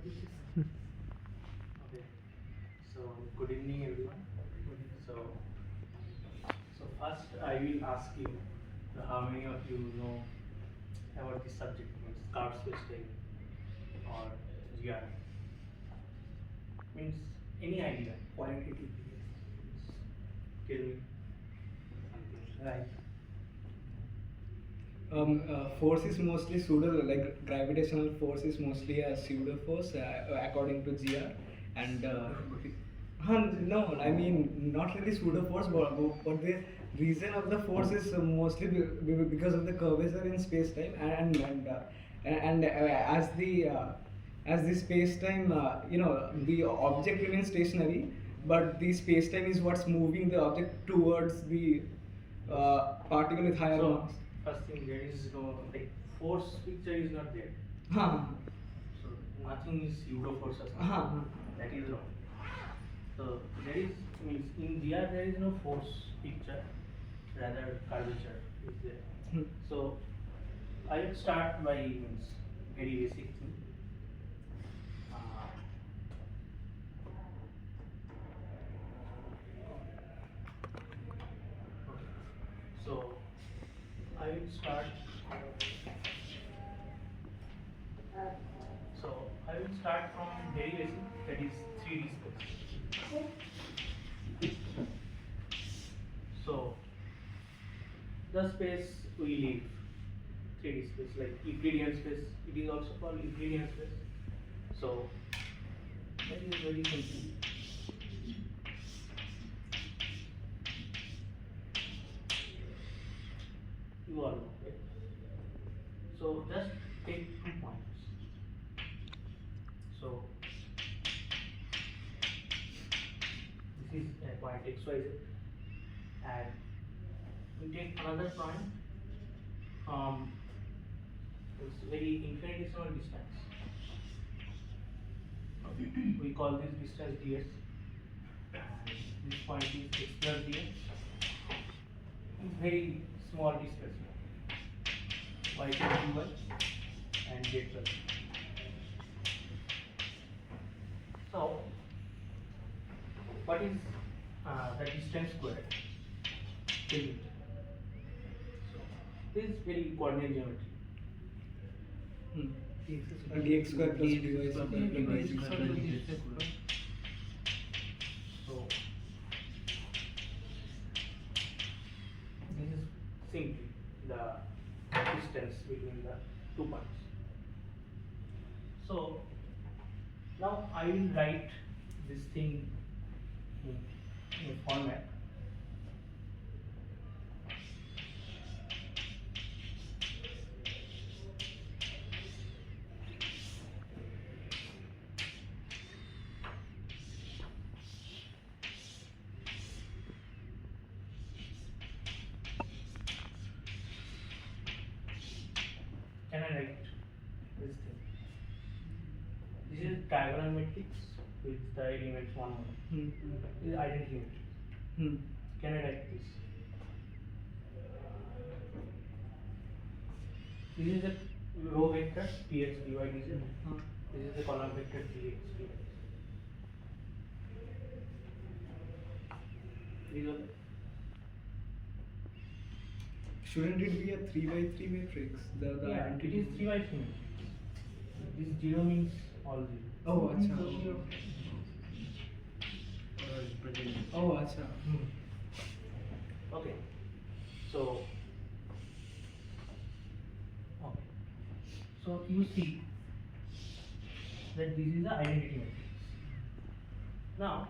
Okay. So good evening, everyone. So, so first I will ask you, how many of you know about this subject, means curved spacetime or GR? Means any idea, qualitatively. Tell me something. Right. Force is mostly pseudo, like gravitational force is mostly a pseudo force according to GR, and no, I mean not really pseudo force, but the reason of the force is mostly because of the curvature in space time, as the space time, the object remains stationary, but the space time is what's moving the object towards the particle with higher So mass. first thing, there is no like force picture is not there. Huh. So nothing is pseudo force or something. Huh. That is wrong. So there is, means in GR there is no force picture, rather curvature is there. Hmm. So I will start by means very basic thing. Okay. So I will start. So I will start from very basic, that is 3D space. So the space we live, 3D space, like Euclidean space, it is also called Euclidean space. So that is very simple. You all know, right? So just take 2 points. So this is a point XYZ, and we take another point. It's very infinitesimal distance. We call this distance ds, and this point is x plus ds. It's very small displacement, y plus dy and z plus d. So what is the distance squared? Tell me. So this is very coordinate geometry. dx square plus dy square. So this is simply the distance between the 2 points. So now I will write this thing in a format. Can I write this thing? This is diagonal matrix with the elements 1 1. This is identity matrix. Can I write this? This is the row vector px dy dz. This is the column vector dx dy. These are Shouldn't it be a 3 by 3 matrix? The yeah, it identity. is 3 by 3 matrix. This 0 means all 0. Oh, acha. Oh, acha. Okay. So okay. So you see that this is the identity matrix. Now,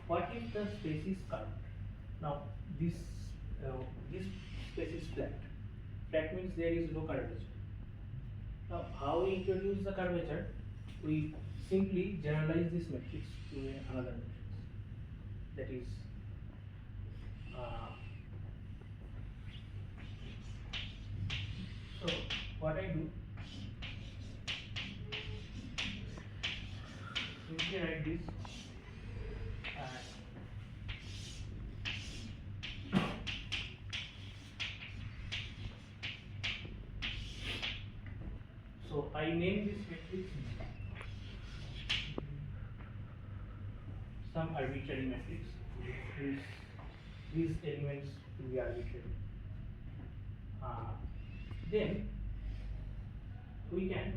what if the space is curved? Now this this space is flat. Flat means there is no curvature. Now, how we introduce the curvature? We simply generalize this matrix to another matrix. That is so what I do, simply write this so So I name this matrix some arbitrary matrix. These elements will be arbitrary. Then we can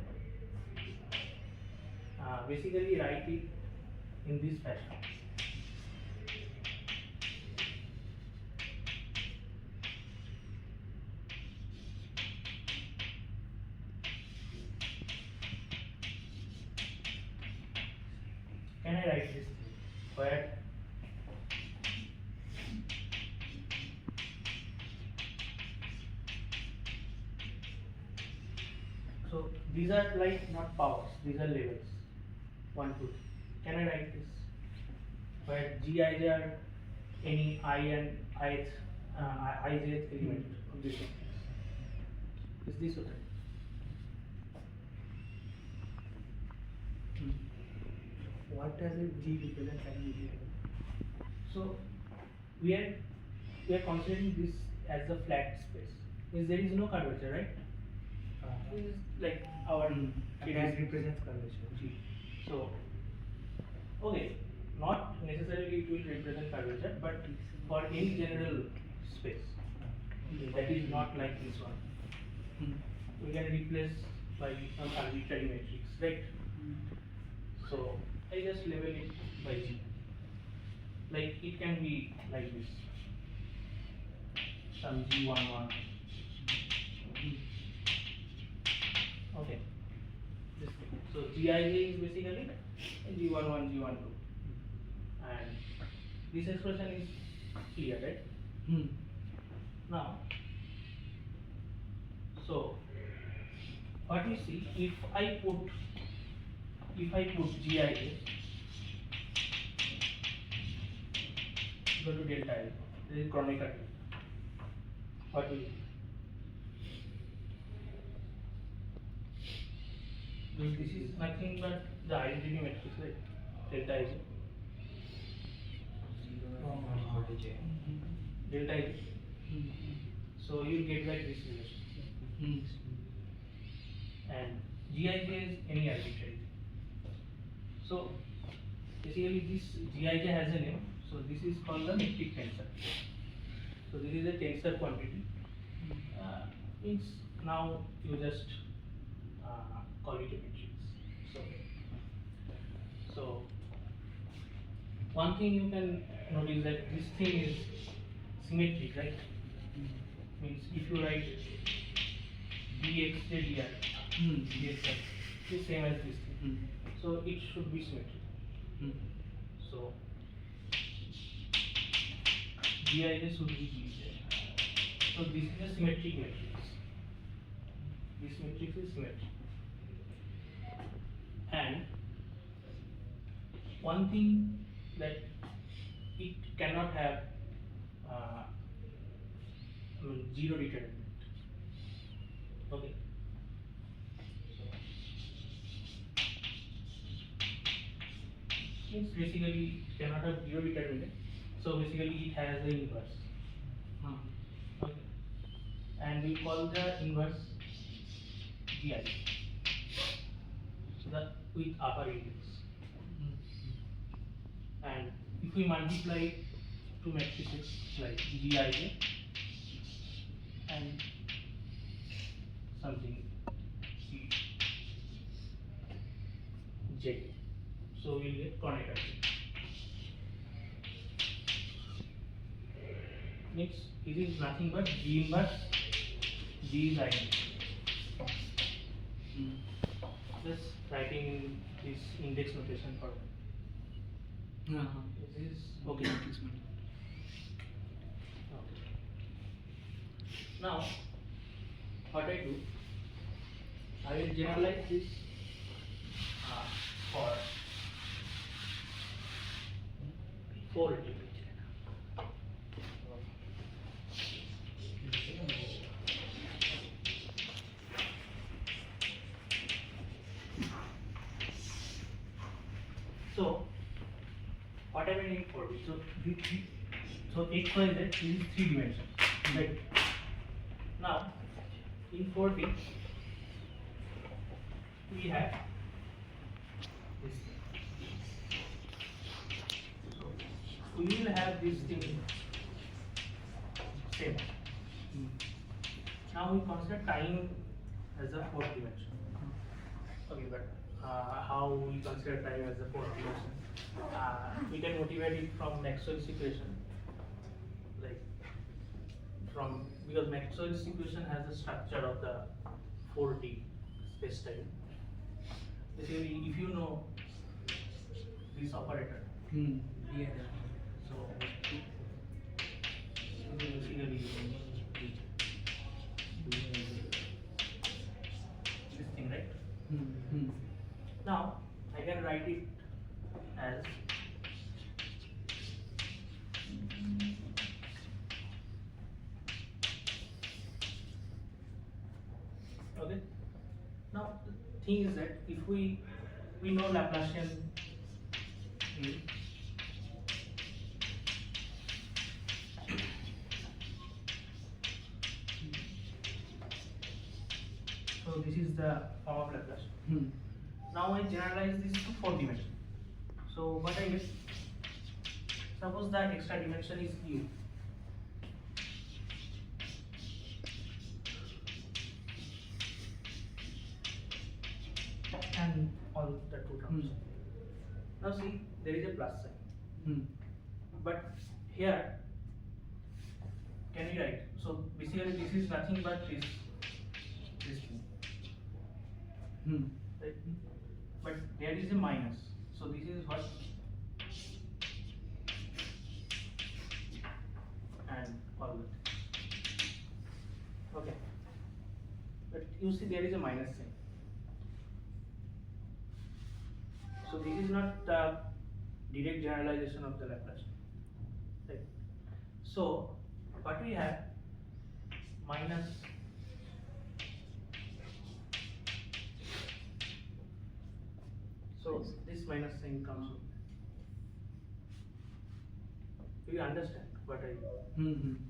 basically write it in this fashion. Can I write this where so these are like not powers, these are levels. 1, 2, 3. Can I write this? Where Gij are any I and ith element of this matrix. Is this okay? What does it G represent and So we are considering this as a flat space. Means there is no curvature, right? This is like our and that represents curvature. G. So okay, not necessarily it will represent curvature, but for any general space that is not like this one, we can replace by some arbitrary matrix, right? So I just label it by G. Like it can be like this, some G11. Okay. This thing. So Gij is basically G11, G12, and this expression is clear, right? Now, so what you see, if I put Gij equal to delta L, this is Karmakar. What will this is nothing but the identity matrix, right? Delta is delta is. So you get back this relation. And Gij is any arbitrary. So basically this Gij has a name. So this is called the metric tensor. So this is a tensor quantity. Means now you just call it a matrix. So one thing you can notice that this thing is symmetric, right? Means if you write dx dx is same as this thing. So it should be symmetric. So Gij should be Gz. So this is a symmetric matrix. This matrix is symmetric. And one thing that it cannot have zero determinant. Okay. Means basically it cannot have zero determinant. So basically it has the inverse. Okay. And we call the inverse Gi. So that with upper index. And if we multiply two matrices like Gij and something J, so we'll get Karmakar. Next, it is nothing but G inverse G is identity. Just writing this index notation for this is okay. Okay. Now, what I do, I will generalize this for 4 elements. So, what am I doing for this? So x, y, z is 3 dimensions, right? Now, in 4D, we have this thing. So we will have this thing same. Now we consider time as a fourth dimension. Okay, but how we consider time as a fourth dimension? We can motivate it from Maxwell's equation, like because Maxwell's equation has the structure of the 4D space-time. Basically, if you know this operator, Yeah. so basically this thing, right? Now I can write it as okay. Now the thing is that if we know Laplacian so this is the form of Laplacian. Now I generalize this to 4 dimension. So what I get? Suppose that extra dimension is u. And all the two terms. Now see, there is a plus sign. But here, can we write? So basically, this is nothing but this thing. Right? But there is a minus. So this is what? And all that. Okay. But you see, there is a minus sign. So this is not the direct generalization of the Laplacian. Right. So what we have minus so this minus sign comes in. Do you understand what I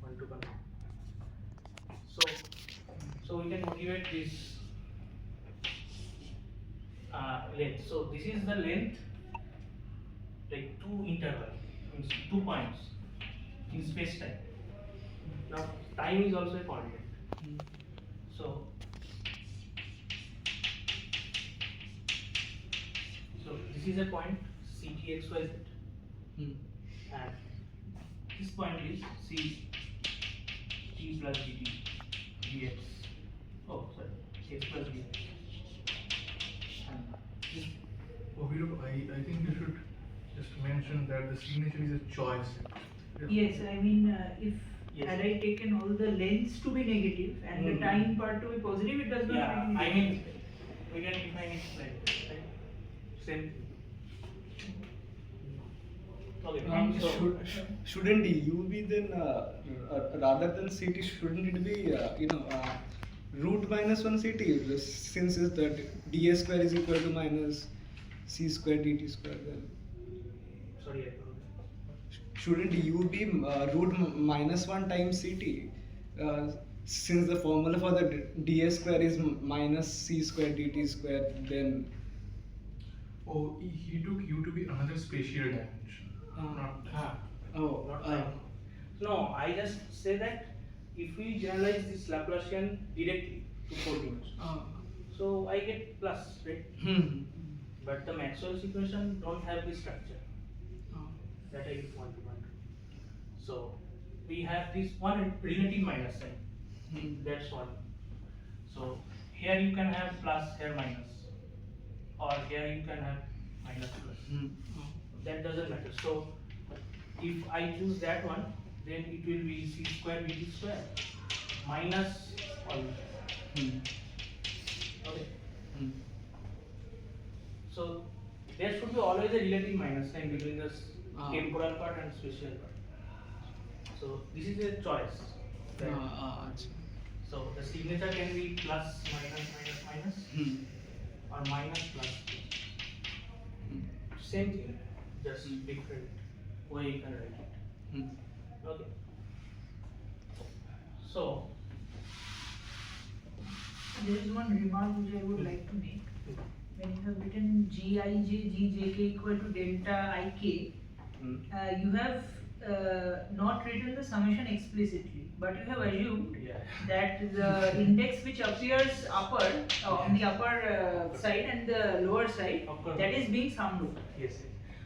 want to convey? So we can motivate this length. So this is the length, like two interval, means 2 points in space time. Now time is also a coordinate. So this is a point CTXYZ, and this point is C t plus dt dx. Oh, sorry, x plus dx. And this Abhirup, I think you should just mention that the signature is a choice. Yes, I mean, if Yes. had I taken all the lengths to be negative and the time part to be positive, it does not yeah, make I any mean, difference. we can define it like this, right? Same. Okay. So Shouldn't u be then rather than ct? Shouldn't it be root minus 1 ct? Since is that ds square is equal to minus c square dt square. Then sorry, I shouldn't u be root minus 1 times ct? Since the formula for the ds square is minus c square dt square, then Oh, he took u to be another spatial dimension, not not time. No, I just say that if we generalize this Laplacian directly to 4 dimensions, so I get plus, right? But the Maxwell's equation don't have this structure. That I want to point. So we have this one relative minus sign. That's one. So here you can have plus, here minus, or here you can have minus plus. That doesn't matter. So if I choose that one, then it will be c square dt square minus all. Okay. So there should be always a relative minus sign between the temporal part and spatial part. So this is a choice. Right? So the signature can be plus minus minus minus or minus plus. Same thing, just different way you can write it. Okay. So There is one remark which I would like to make. when you have written Gij, Gjk equal to delta Ik, you have not written the summation explicitly, but you have assumed that the index which appears upper on the upper side and the lower side, that is being summed over. Yes.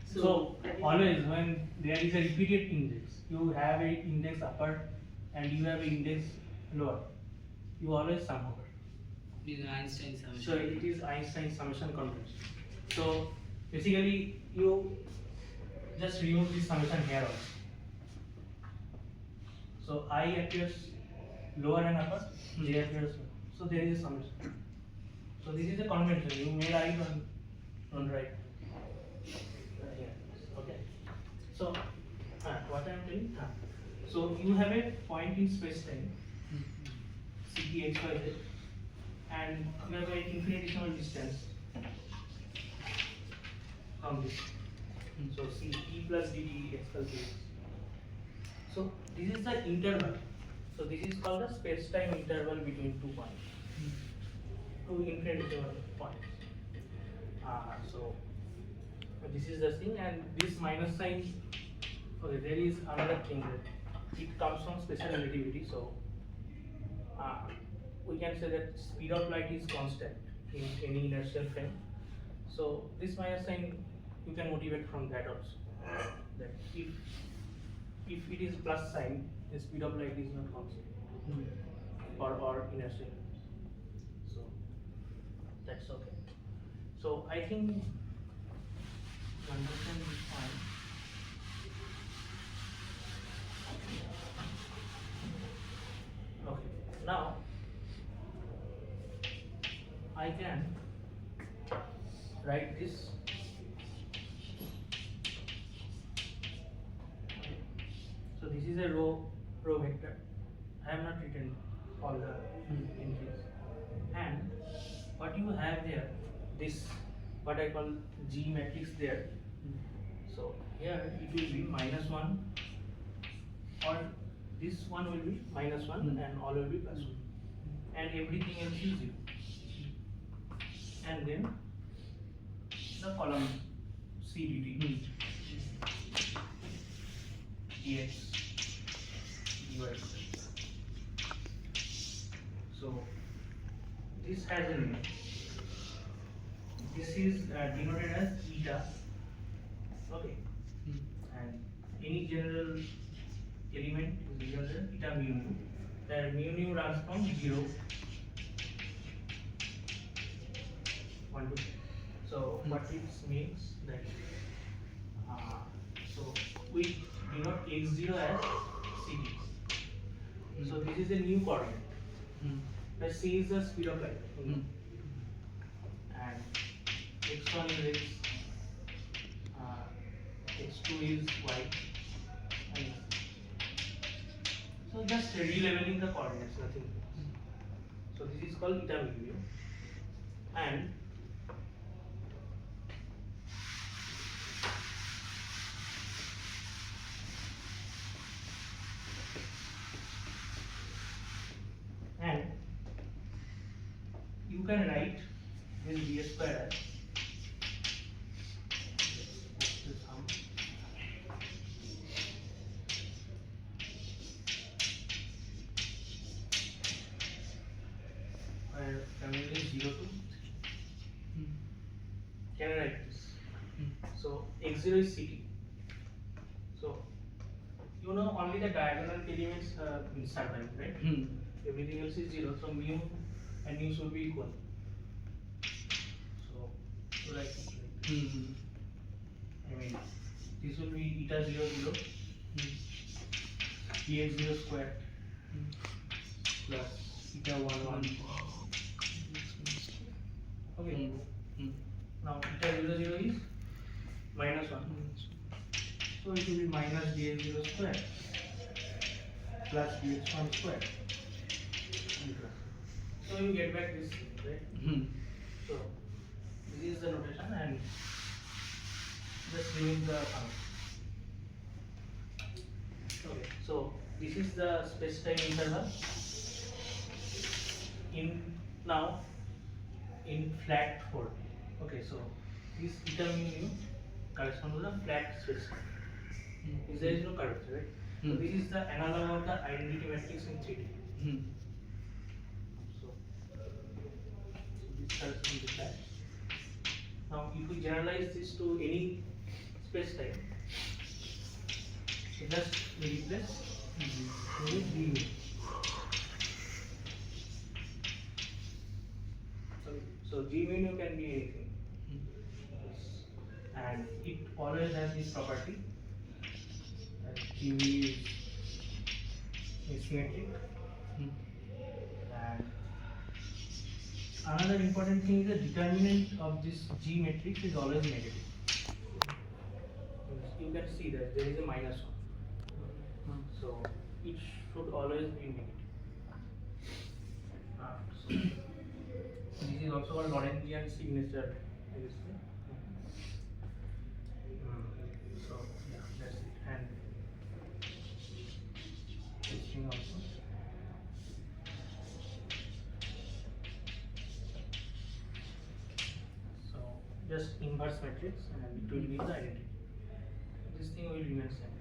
So, So always when there is a repeated index, you have a index upper and you have a index lower. You always sum over. This is Einstein summation. So it is Einstein summation conversion. So basically you just remove this summation here also. So I appears lower and upper, J appears lower. So there is a summation. So this is a convention. You may write on right. Here. Okay. So what I am doing? So you have a point in space-time, Ct x y z, and you have an infinitesimal distance from this. So C t plus dt x plus dx. So this is the interval. So this is called the space-time interval between 2 points, two infinitesimal points. So this is the thing, and this minus sign. Okay, there is another thing that it comes from special relativity. So we can say that speed of light is constant in any inertial frame. So this minus sign you can motivate from that also. That if it is plus sign, the speed of light is not constant or inertial. So that's okay. So I think understand is fine. Okay. Now I can write this. So this is a row vector. I have not written all the entries. And what you have there, this what I call G matrix there. So here it will be -1, or this one will be -1 and all will be +1, and everything else is 0. And then the column C dt, dx, dy. So this has a name. This is denoted as eta. Okay. And any general element is given as eta mu nu. That mu nu runs from 0, 1 to 10. So what it means that so we denote x0 as ct. So this is a new coordinate. That c is the speed of light, and x1 is x, x2 is y, and so just releveling the coordinates, nothing else. So this is called eta mu, and you can write this d square as this sum where family is 0 to 3. Can I write this? So x0 is ct. So you know only the diagonal elements survive, right? Everything else is 0. So mu and mu should be equal. So write it like I mean this will be eta 0 0 dx 0 square plus eta 1 1. Okay. Now eta 0 0 is -1. So it will be minus dx 0 square plus dx 1 square. So you get back this, right? So this is the notation, and just remove the function. Okay, so this is the space-time interval. In now in flat form. Okay, so this eta mu corresponds to the flat space-time. Is there is no curvature, right? So this is the analog of the identity matrix in 3D. So this corresponds to that. Now, if we generalize this to any space-time, so just replace with G. So G mu can be anything, and it always has this property. G mu is symmetric, and another important thing is the determinant of this G matrix is always negative. You can see that there is a minus one, so it should always be negative. So this is also called Lorentzian signature. So yeah, that's it. And this thing also. So just inverse matrix and it will be the identity. This thing will remain same.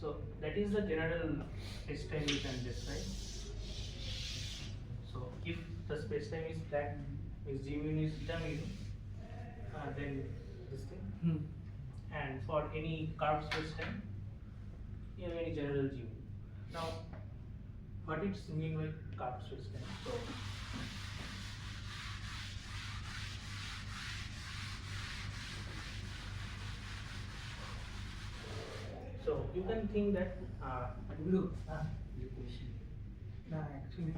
So that is the general space-time we can describe. So if the space-time is flat, is G mu is eta mu, then this thing. And for any curved space-time, you have any general G mu. Now, what it's mean by curved space-time? So you can think that Abhirup, now actually,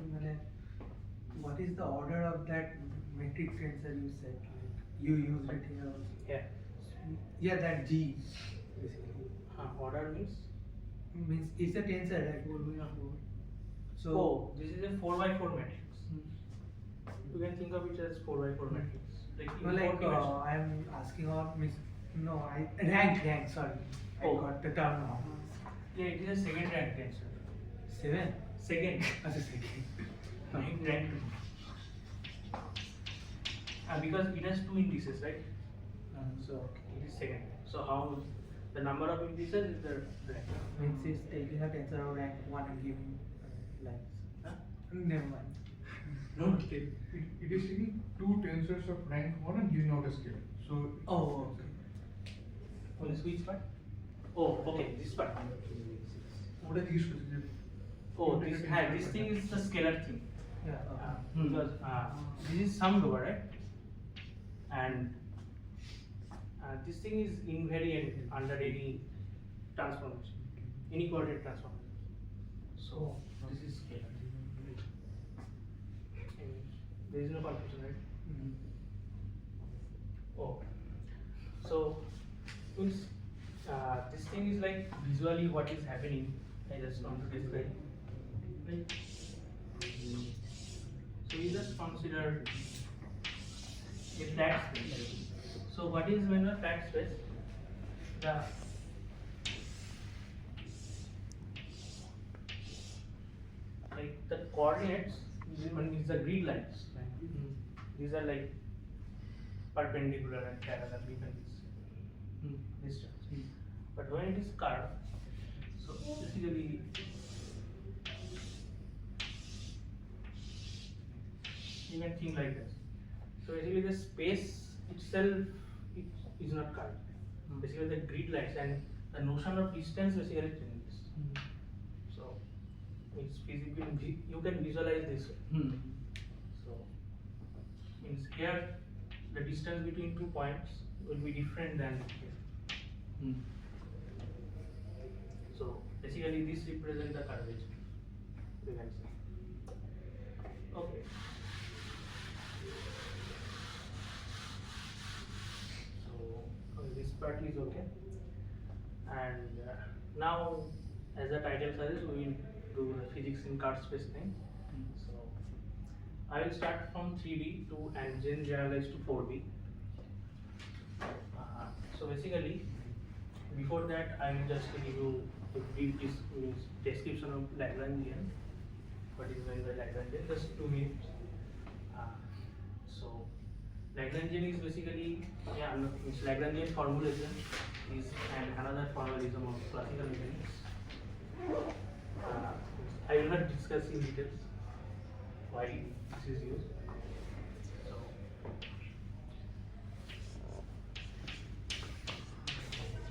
what is the order of that matrix tensor you said? Like, you used it here also. yeah, Yeah, that G basically order means. means it's a tensor, right? So Oh, this is a 4x4 matrix. You can think of it as 4x4 matrix. Like in no, like 4 dimensions. I am asking about means no, I rank. Sorry, I Oh. got the term now. Yeah, it is a second rank tensor. 7. Second. As a second. Rank 2. Because it has 2 indices, right? So it is second. So how the number of indices is the rank. Means it's taking a tensor of rank 1 and giving lines. Huh? Never mind. No. It is taking two tensors of rank 1 and giving out a scale. So Oh, okay. On which part? Oh, okay, this part. what are these specific? Oh, this thing is the scalar thing. Yeah. Because this is summed over, right? And this thing is invariant under any transformation, any coordinate transformation. So this is scalar. And there is no confusion, right? Oh, so means this thing is like visually what is happening. I just want to describe. Right? So we just consider a flat space. So what is when a flat space? The like the coordinates is the grid lines. Right? These are like perpendicular and parallel given this distance. But when it is curved, so basically you can think like this. So basically the space itself is not curved. Basically the grid lines and the notion of distance basically changes. So it's physically you can visualize this way. So means here the distance between 2 points will be different than here. So basically this represents the curvature. You can see. Okay. So this part is okay. And now, as the title suggests, we will do the physics in curved space thing. So I will start from 3D to and then generalize to 4D. So basically, before that, I will just give you a brief description of Lagrangian. What is meant by Lagrangian? Just 2 minutes. Lagrangian is basically, yeah, no, it's Lagrangian formulation is another formalism of classical mechanics. I will not discuss in details why this is used. So,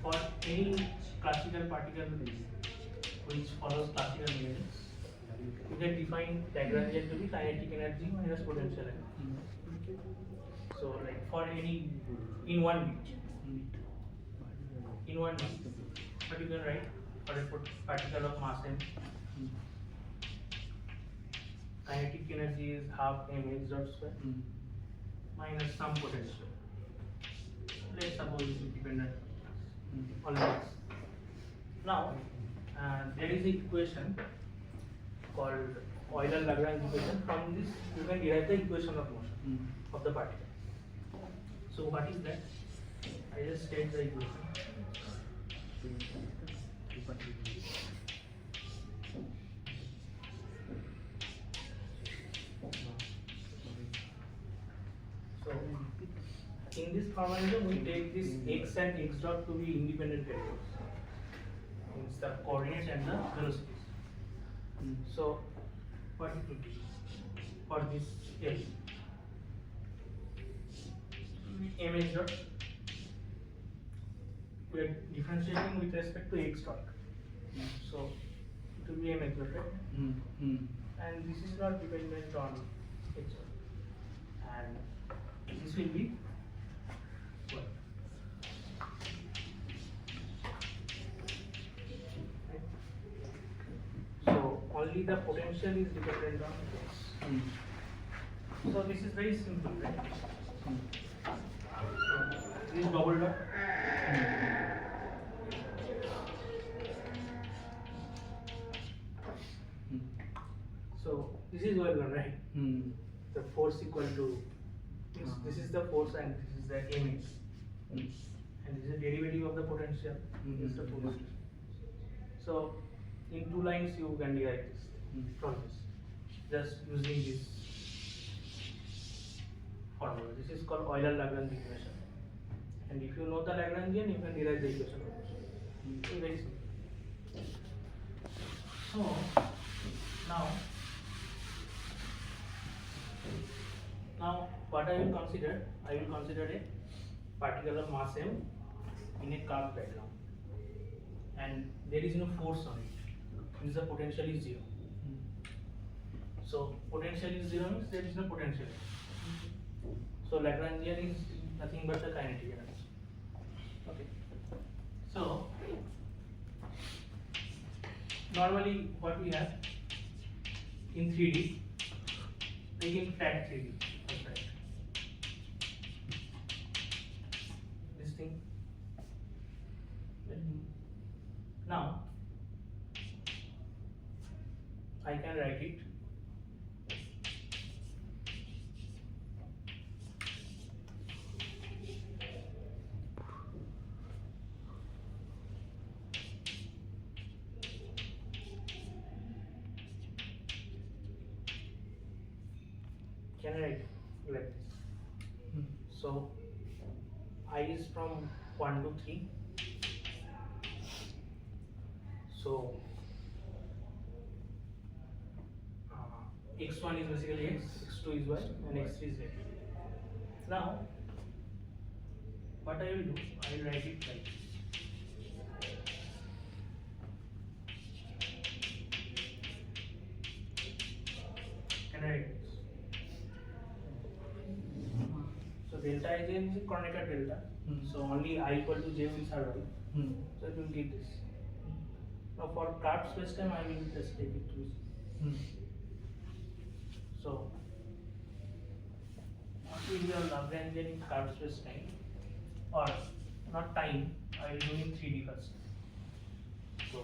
for any classical particle which follows classical mechanics, you can define Lagrangian to be kinetic energy minus potential energy. So, like for any in one bit, but you can write for a particle of mass m, kinetic energy is half mh dot square minus some potential. Let's suppose it is dependent on mass. Now, there is an equation called Euler-Lagrange equation. From this, you can derive the equation of motion of the particle. So, what is that? I just state the equation. So, in this formalism, we take this x and x dot to be independent variables. Means the coordinates and the velocities. So, what it would be for this L? Mh dot. We are differentiating with respect to x dot. So, it will be mh dot, right? And this is not dependent on x dot. And this will be what? Right? So, only the potential is dependent on x. So, this is very simple, right? This is double dot. So this is well done, right? The force equal to this is the force and this is the mx, and this is the derivative of the potential. This is the force. So in two lines you can derive this from this, just using this formula. This is called Euler-Lagrange equation. And if you know the Lagrangian, you can derive the equation of motion. It's very simple. So now what I will consider? I will consider a particle of mass m in a curved background, and there is no force on it. Means the potential is zero. So potential is zero means there is no potential. So Lagrangian is nothing but the kinetic energy. Okay. So normally what we have in 3D, taking flat 3D. That's right. This thing. Now I can write it. Can I write like this? So I is from 1 to 3. So x1 is basically x, x2 is y, and x3 is z. Now what I will do, I will write it like this. Can I write this? So delta Ij is a Karmakar delta. So only I equal to j will survive. So it will give this. Now for curved spacetime, I will just take it to. So what is your Lagrangian in curved spacetime? Or not time, I will do in 3D first. So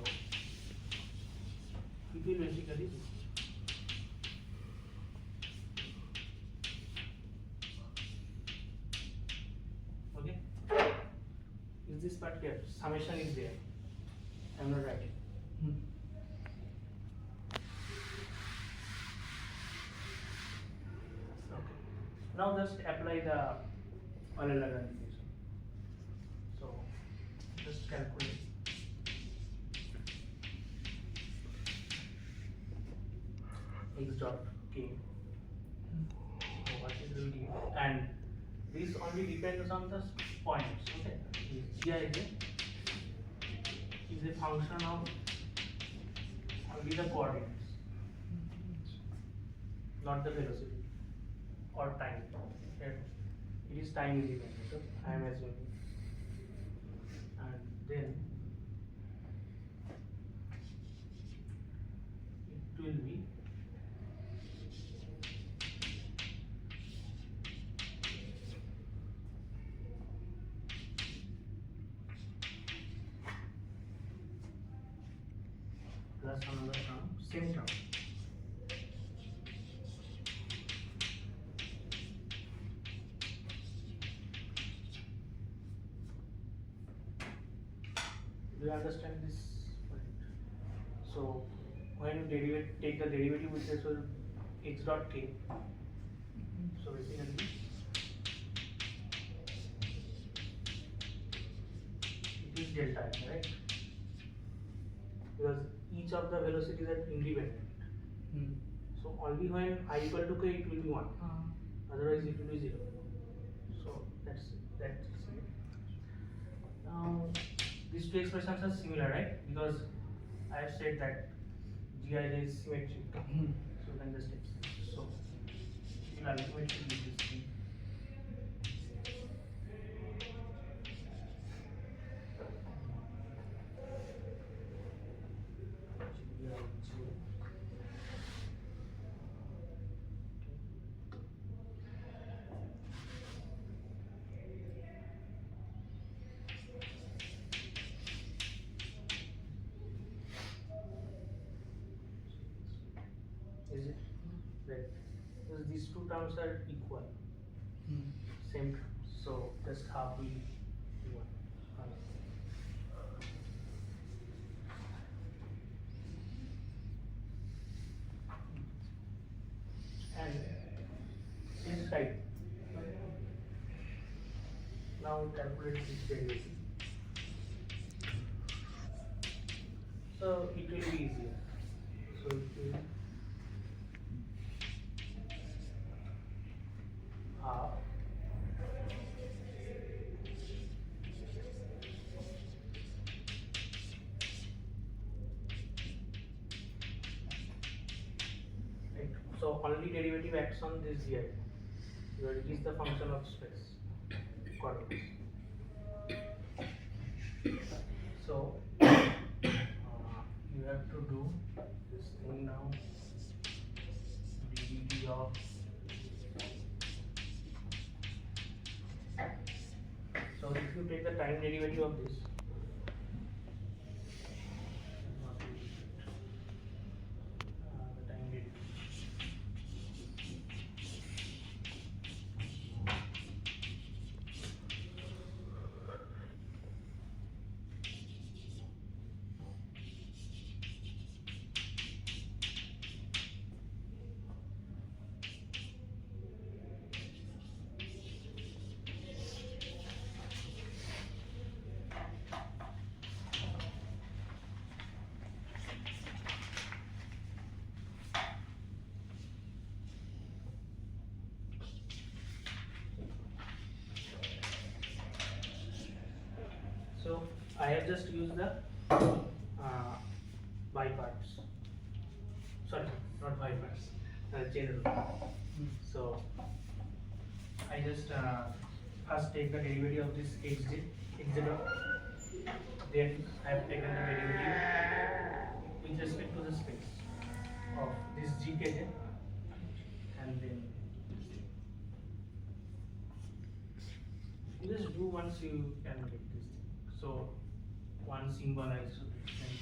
it will basically this. Okay? Is this part clear? Summation is there. I am not writing. Okay. Now just apply the Euler-Lagrange equation. So just calculate. X dot k. So what is the d? And this only depends on the points. Okay. This Gij is a function of only the coordinates, not the velocity or time. Okay. It is time independent. Okay? I am assuming. And then it will be plus another term, same term. Do you understand this point? So when you take the derivative with this x dot k, so basically it is delta x, right? Because each of the velocities are independent. So only when I equal to k it will be 1. Otherwise it will be 0. So that's it. Now these two expressions are similar, right? Because I have said that Gij is symmetric. So then just extend. So you will ultimately get this thing. Is it right? Because these two terms are equal, same terms. So just half will be 1. And this right. Now calculate this derivative. So it will be easier. So it will half right. So only derivative acts on this here because it is the function of space coordinates. So you have to do this thing now. dv of so if you take the time derivative of this, the time derivative. So I have just used the by parts. Sorry, not by parts. Chain rule. So I just first take the derivative of this x dot. Then I have taken the derivative with respect to the space of this gkj, and then you just do once you can get this thing. So one symbol I should explain.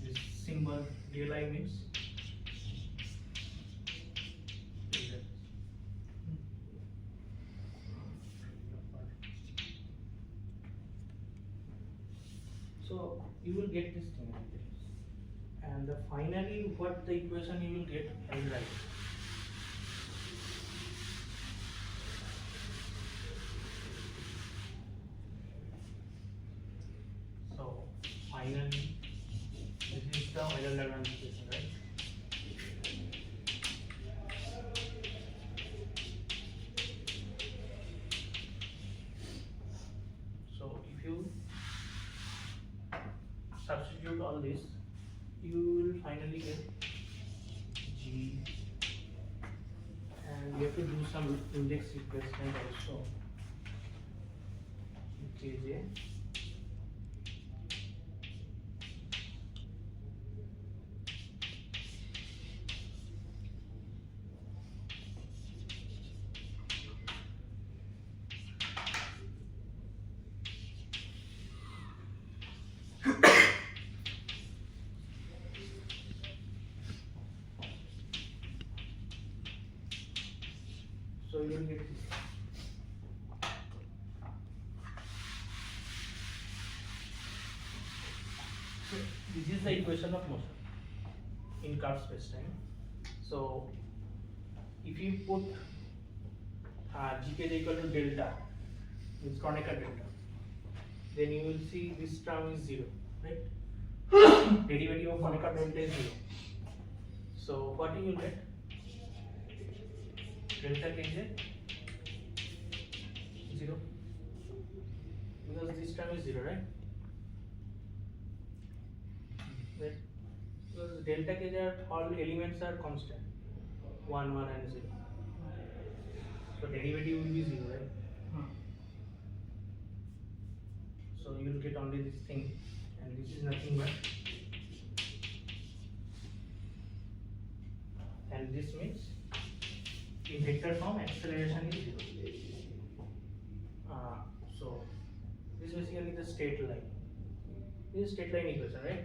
This symbol dli means so you will get this thing like this. And finally what the equation you will get, I will write. finally this is the Euler-Lagrange equation, right? So if you substitute all this, you will finally get G, and we have to do some index replacement also. Kj so you will get this. So this is the equation of motion in curved spacetime. So if you put gk equal to delta, it's Kronecker delta, then you will see this term is 0, right? Derivative of Kronecker delta is 0. So what you will get? Delta kj 0, because this term is 0, right? Right? Because delta kj are all elements are constant, 1, 1 and 0. So derivative will be 0, right? So you will get only this thing, and this is nothing but, and this means in vector form acceleration is 0. So this is basically the straight line. This is straight line equation, right?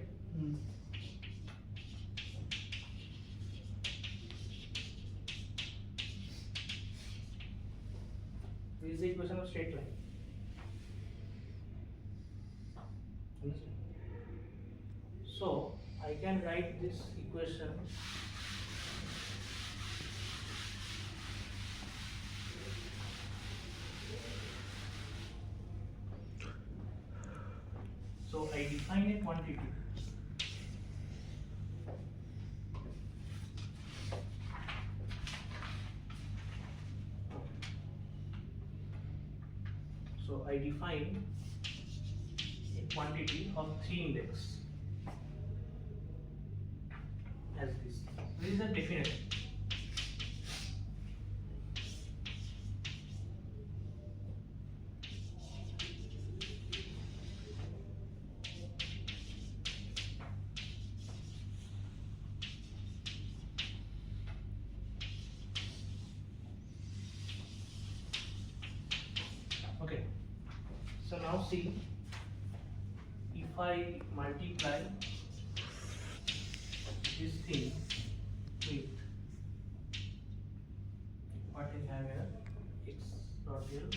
This is the equation of straight line. Understand? So I can write this equation so I define a quantity so I define a quantity of 3 index as this. This is a definition. Okay, so now see, if I multiply this thing with what I have here, x dot l,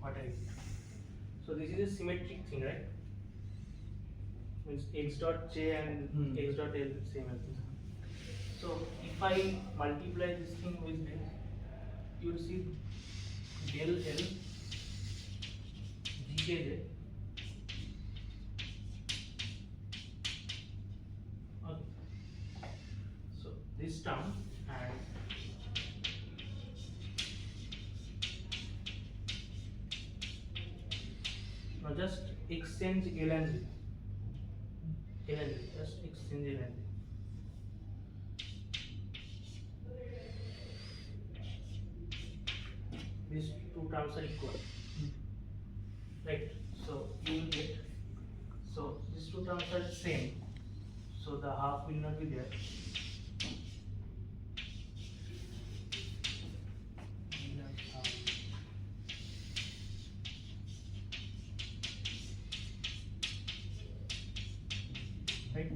what I get. So this is a symmetric thing, right? Means x dot j and x dot l same as this. So if I multiply this thing with this, you will see del L GKJ. Okay. So this term and now just exchange L and Z. L and Z, just exchange L and Z. These two terms are equal, right? So you will get, so these two terms are same, so the half will not be there. Right?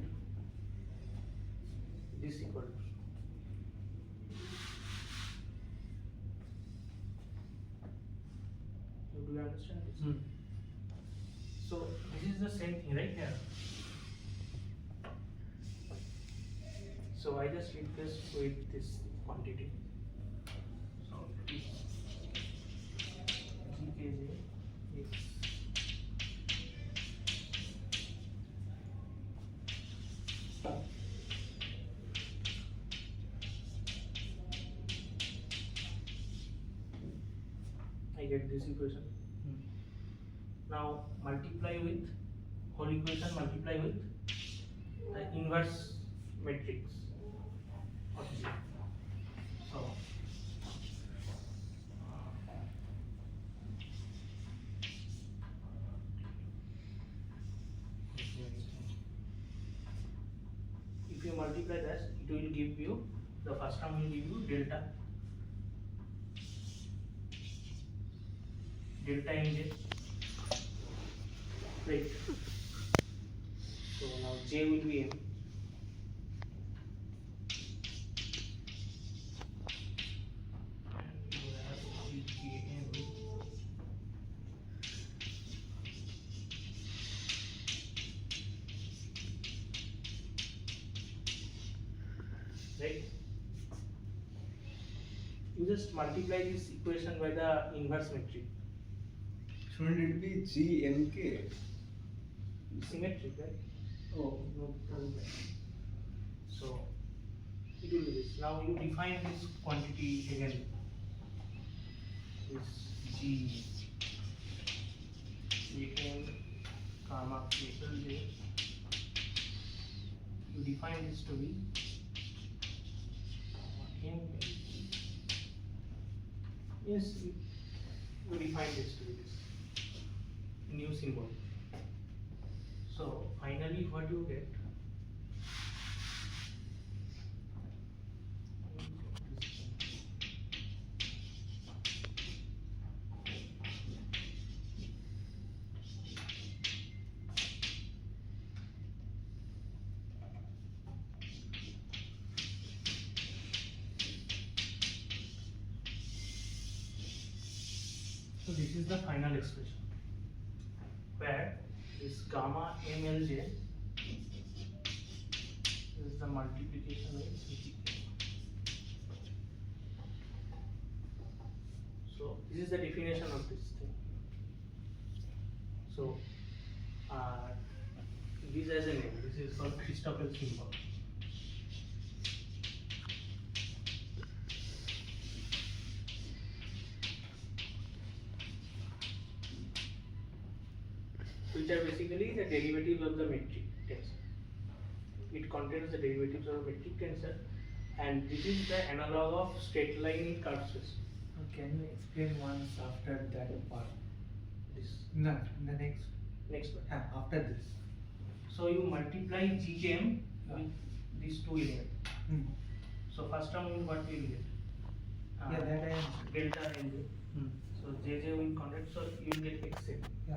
This equal to. Do you understand this? So this is the same thing, right here. So I just replace with this quantity. So GKJ x I get this equation. Now multiply with whole equation, multiply with the inverse matrix of G. So if you multiply that, it will give you, the first term will give you delta mj, right? So now j will be m, and you have gkm, right? You just multiply this equation by the inverse matrix. Shouldn't it be GMK? Symmetric, right? Oh. No, doesn't matter. So it will be this. Now you define this quantity again. This G Gm gamma capital J. You define this to be M. Yes, you define this to be this new symbol. So finally, what you get? So this is the final expression, where this gamma mlj is the multiplication with Gk. So this is the definition of this thing. So this has a name. This is called Christoffel symbol. Which are basically the derivatives of the metric tensor. It contains the derivatives of the metric tensor, and this is the analog of straight line in curve space. Can you explain once after that part? This No, the next. next one. After this. So you multiply Gkm with these two elements. So first term what we will get? Yeah, that I understood. Delta nj. So jj will convert, so you will get xm. Yeah.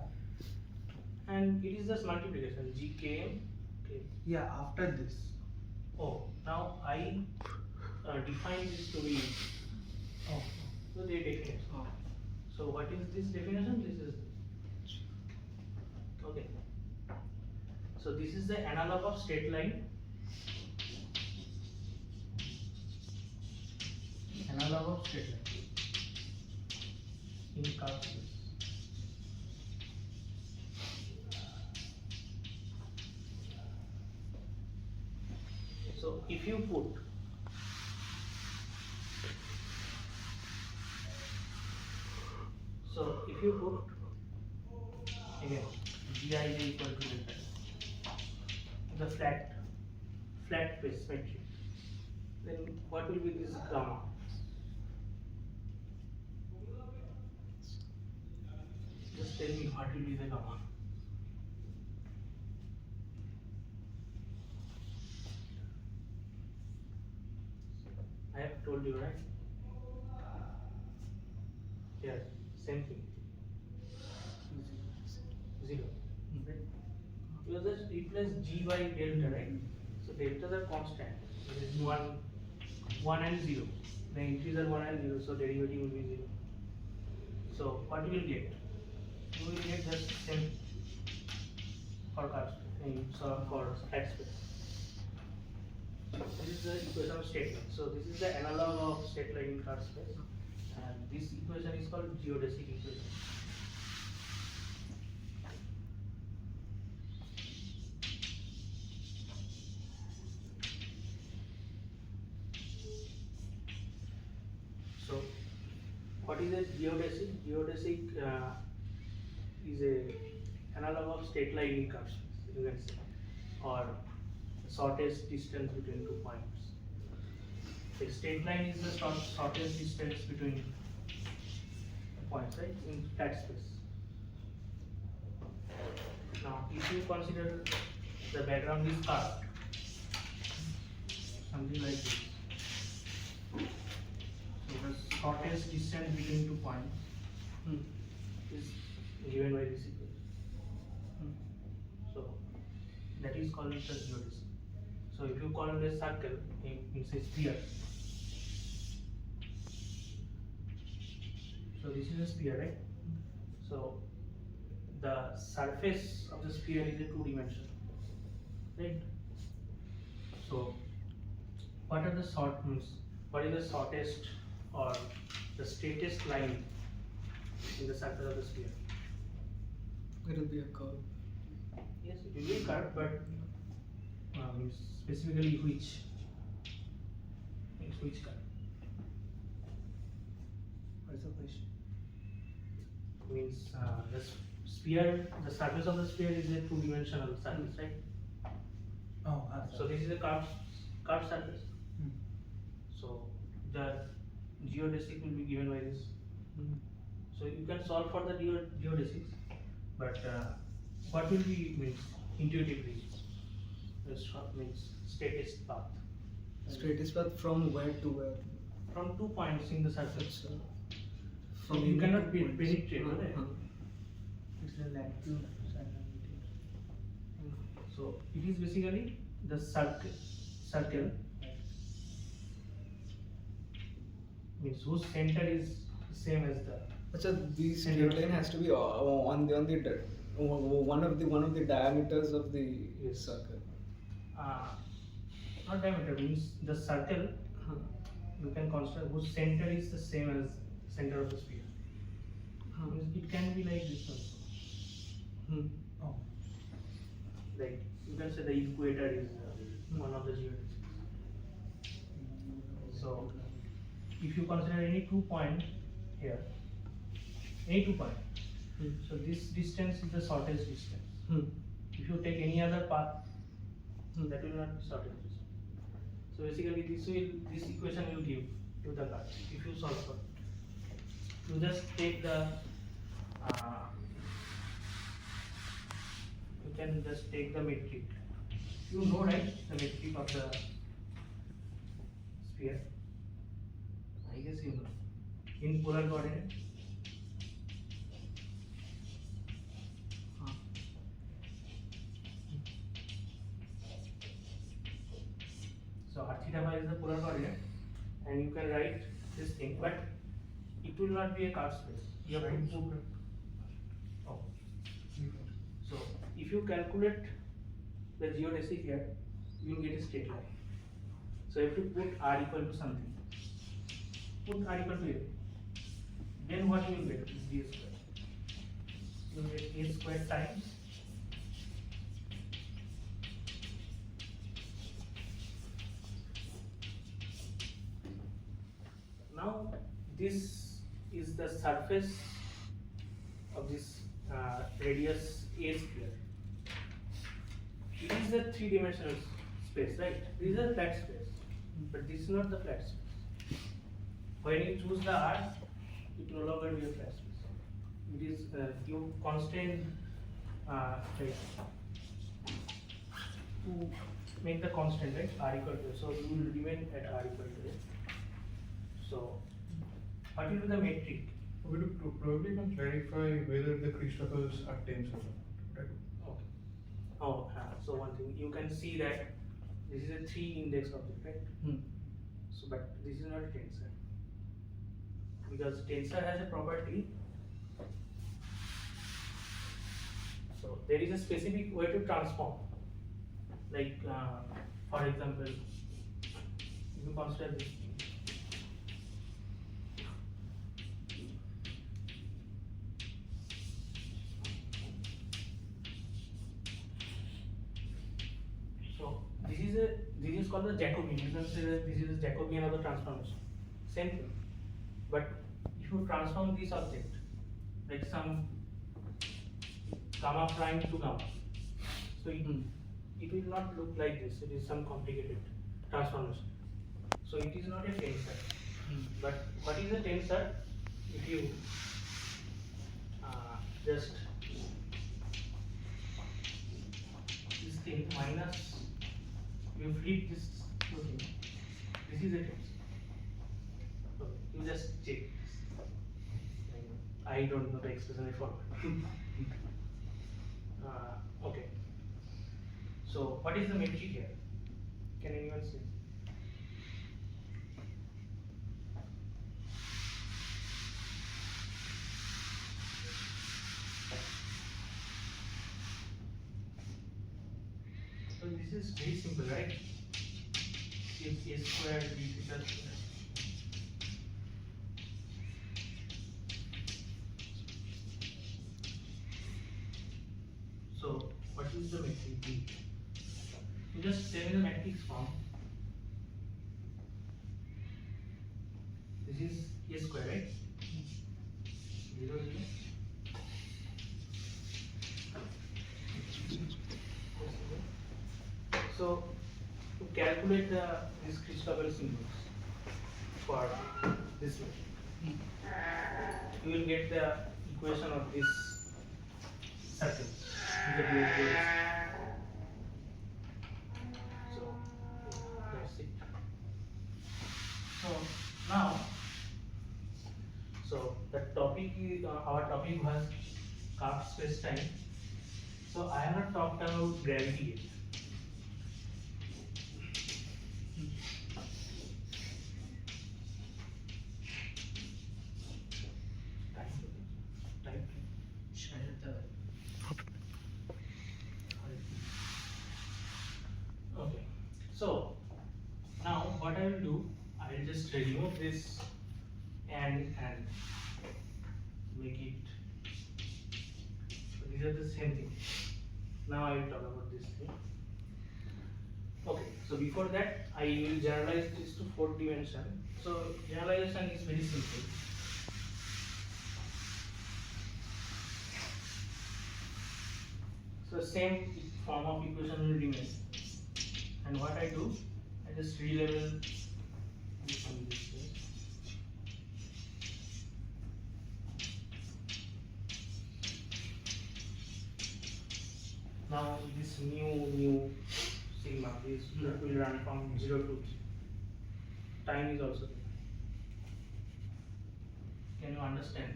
And it is just multiplication. Gkm. Okay. Yeah, after this. Oh, now I define this to be. Oh. So they define. So what is this definition? This is. Okay. So this is the analog of straight line. Analog of straight line in curve space. So if you put again Gij equal to delta, the flat space metric, then what will be this gamma? Just tell me what will be the gamma. I have told you, right? Yes, same thing. 0. Right? You just replace G by delta, right? So deltas are constant. There is 1 and 0. The entries are 1 and 0, so derivative will be 0. So what you will get? You will get just same for curve for flat space. This is the equation of straight line. So this is the analog of straight line in curve space, and this equation is called geodesic equation. So What is a geodesic? Geodesic is a analog of straight line in curve space, you can say, or shortest distance between 2 points. A straight line is the shortest distance between points, right, in flat space. Now, if you consider the background is curved, something like this. So the shortest distance between 2 points is given by this equation. So that is called the geodesic. So if you call it a circle, it means a sphere. So this is a sphere, right? So the surface of the sphere is a two-dimensional, right? So what is the shortest or the straightest line in the circle of the sphere? It will be a curve. Yes, it will be a curve, but specifically which curve? What is the question? Means the sphere, the surface of the sphere is a two-dimensional surface, right? Oh, So this is a curved surface. So the geodesic will be given by this. So you can solve for the geodesics, but what will be means intuitively? This means straightest path. Straightest path from where to where? From 2 points in the surface. So From you any cannot 2 points. penetrate, right? It's a latitude and longitude. So it is basically the circle means whose center is same as the Achha, the straight line has to be on the one of the diameters of the Yes. circle. not diameter, means the circle you can consider whose center is the same as center of the sphere. Means it can be like this also. Oh, Like you can say the equator is one of the geodesics. So if you consider any 2 point here, any 2 point, so this distance is the shortest distance. If you take any other path, that will not be shortest distance. So basically this equation will give you the curve if you solve for it. You just take the you can just take the metric. You know, right, the metric of the sphere. I guess you know. In polar coordinate. So r theta phi is the polar coordinate, and you can write this thing, but it will not be a curved space. You have to put. Oh. So if you calculate the geodesic here, you will get a straight line. So you have to put r equal to something. Put r equal to a. Then what you will get is d square. You will get a square times now this is the surface of this radius a square. It is a three-dimensional space, right? This is a flat space, but this is not the flat space. When you choose the r, it no longer be a flat space. It is you constrain to make the constant, right, r equal to, so you will remain at r equal to a. So what will be the metric? We probably can clarify whether the Christophers are tensors or not, right? Okay. Oh, so one thing, you can see that this is a 3 index object, right? So, but this is not a tensor. Because tensor has a property. So, there is a specific way to transform. Like, for example, if you consider this thing. This is called the Jacobian. You can say that this is the Jacobian of the transformation. Same thing. But if to transform this object, like some gamma prime to gamma, so it will not look like this. It is some complicated transformation. So it is not a tensor. But what is a tensor? If you just this thing minus, you flip this two thing. This is a tensor. Okay, you just check. I don't know the expression I forgot. Okay. So what is the metric here? Can anyone say? So this is very simple, right? It's a square b theta square. So what is the metric b? You just tell me the matrix form. This is a square, right? 0, 0. So to calculate this Christoffel symbols for this one, you will get the equation of this circle. So that's it. So now, so the topic is our topic was curved space-time. So I have not talked about gravity yet. Okay, so now what I will do, I will just remove this and make it. So these are the same thing. Now I will talk about this thing. Okay, so before that, I will generalize this to 4th dimension. So generalization is very simple. So same form of equation will remain. And what I do, I just re-level this on this way. Now this new sigma is will run from 0 to 3. Time is also there. Can you understand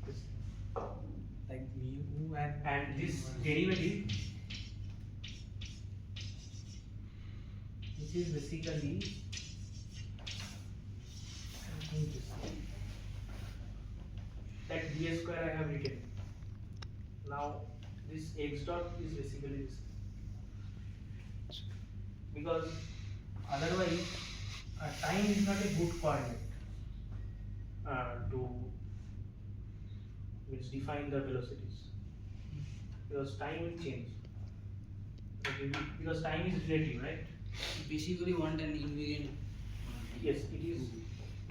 this? Like mu And this derivative, this is basically, I think this, that d square I have written. Now this x dot is basically this, because otherwise time is not a good coordinate to define the velocities, because time will change. Okay, because time is relative, right? Basically want an invariant. Yes, it is.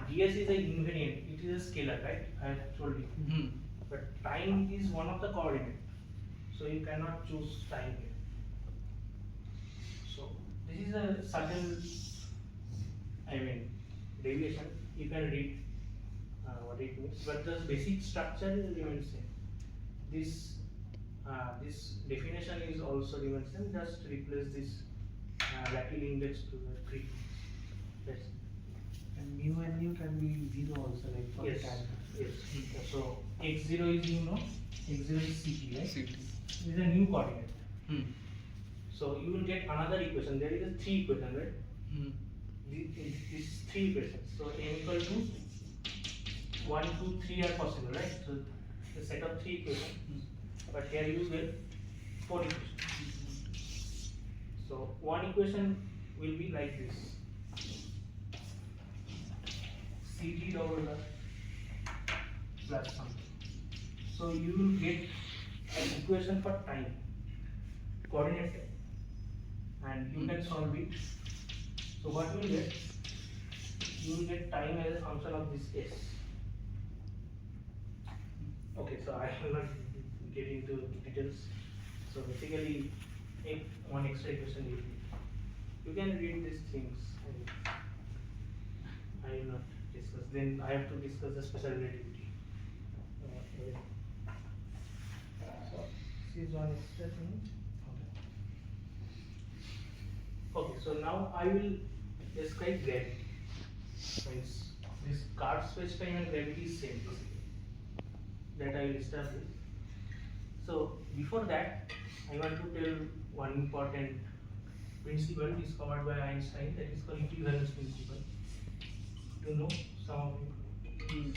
ds is an invariant, it is a scalar, right? I have told you. But time is one of the coordinates, so you cannot choose time here. So this is a subtle, deviation. You can read what it means, but the basic structure remains same. This definition is also remains same. Just replace this Latin index to the Greek. That's it. and mu can be 0 also, like for Yes. time. Yes. So x0 is x0 is ct, right? CT. This is a new coordinate. So you will get another equation. There is a 3 equation, right? This 3 equations. So n equal to 1, 2, 3 are possible, right? So the set of 3 equations. But here you get 4 equations. So one equation will be like this. Ct over the plus something. So you will get an equation for time, coordinate time, and you can solve it. So what you will get? You will get time as a function of this s. so I will not get into details. So basically, if one extra equation is, you can read these things. I will not discuss. Then I have to discuss the special relativity. Okay. So this is one extra thing. Okay, so now I will describe gravity. Means this curved space-time and gravity is same basically. That I will establish. So before that, I want to tell one important principle discovered by Einstein, that is called equivalence principle. You know, some of you.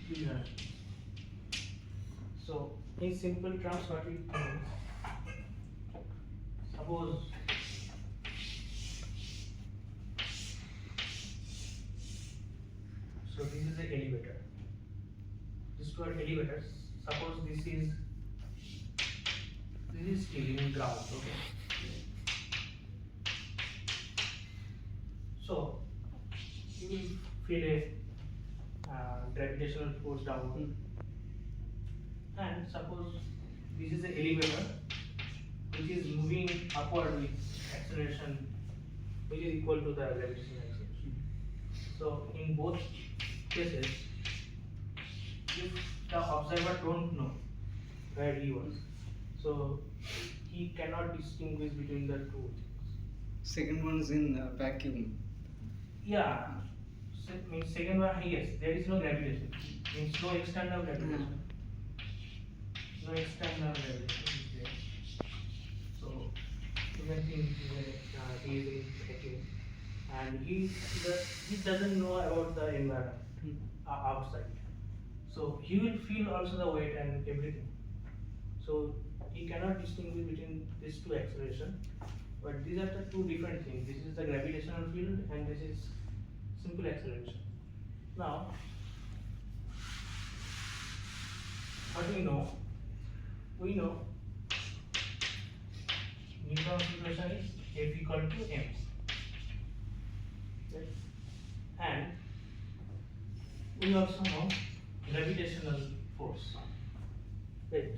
Equivalence. So in simple terms, what it means. Suppose so this is an elevator. These two are elevators. Suppose this is still in ground, okay. So you will feel a gravitational force downward. And suppose this is an elevator which is moving upward with acceleration which is equal to the gravitational acceleration. So in both cases, if the observer don't know where he was, so he cannot distinguish between the two things. Second one's in vacuum. Yeah, means second one, yes, there is no gravitation. Means no external gravitation. No external gravitation is there. So you can think he is in vacuum, and he doesn't know about the environment outside. So he will feel also the weight and everything. So he cannot distinguish between these two acceleration. But these are the two different things. This is the gravitational field and this is simple acceleration. Now, what do we know? We know Newton's equation is F equal to m. Right? And we also know gravitational force. Right?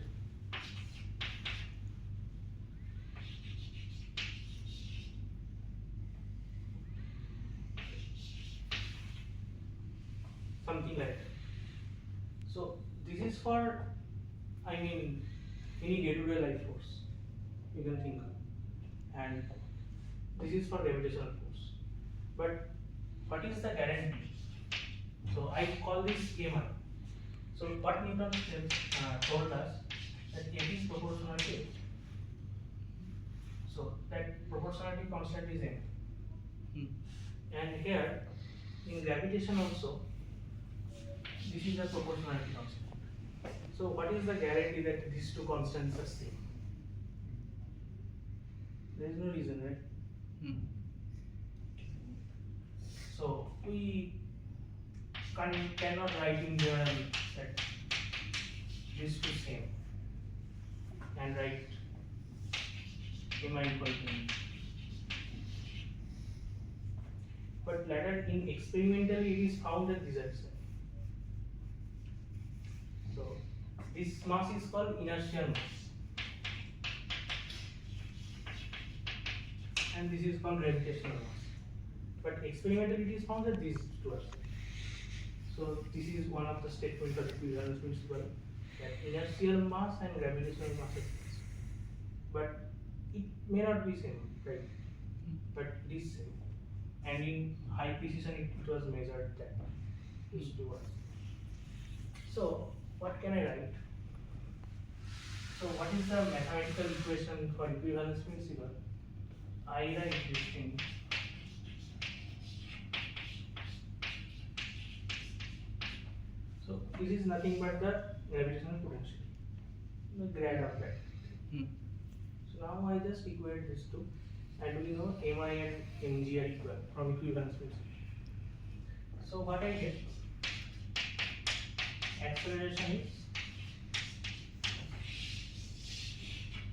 Something like that. So this is for, I mean, any day-to-day life force you can think of, and this is for gravitational force. But what is the guarantee? So I call this KMI. So what Newton told us that F is proportional to F. So that proportionality constant is m. And here in gravitation also, this is the proportionality constant. So what is the guarantee that these two constants are same? There is no reason, right? So we cannot write in there that these two same and write mi equal to m. But later in experimentally it is found that these are same. So this mass is called inertial mass, and this is called gravitational mass. But experimentally it is found that these two are same. So this is one of the statements of equivalence principle, that inertial mass and gravitational mass is same. But it may not be same, right? But it is same. And in high precision it was measured that these two are same. So what can I write? So what is the mathematical equation for equivalence principle? I write this thing. So this is nothing but the gravitational potential, the grad of that. So now I just equate these two, and we know mi and mg are equal from equivalence principle. So what I get? Acceleration is,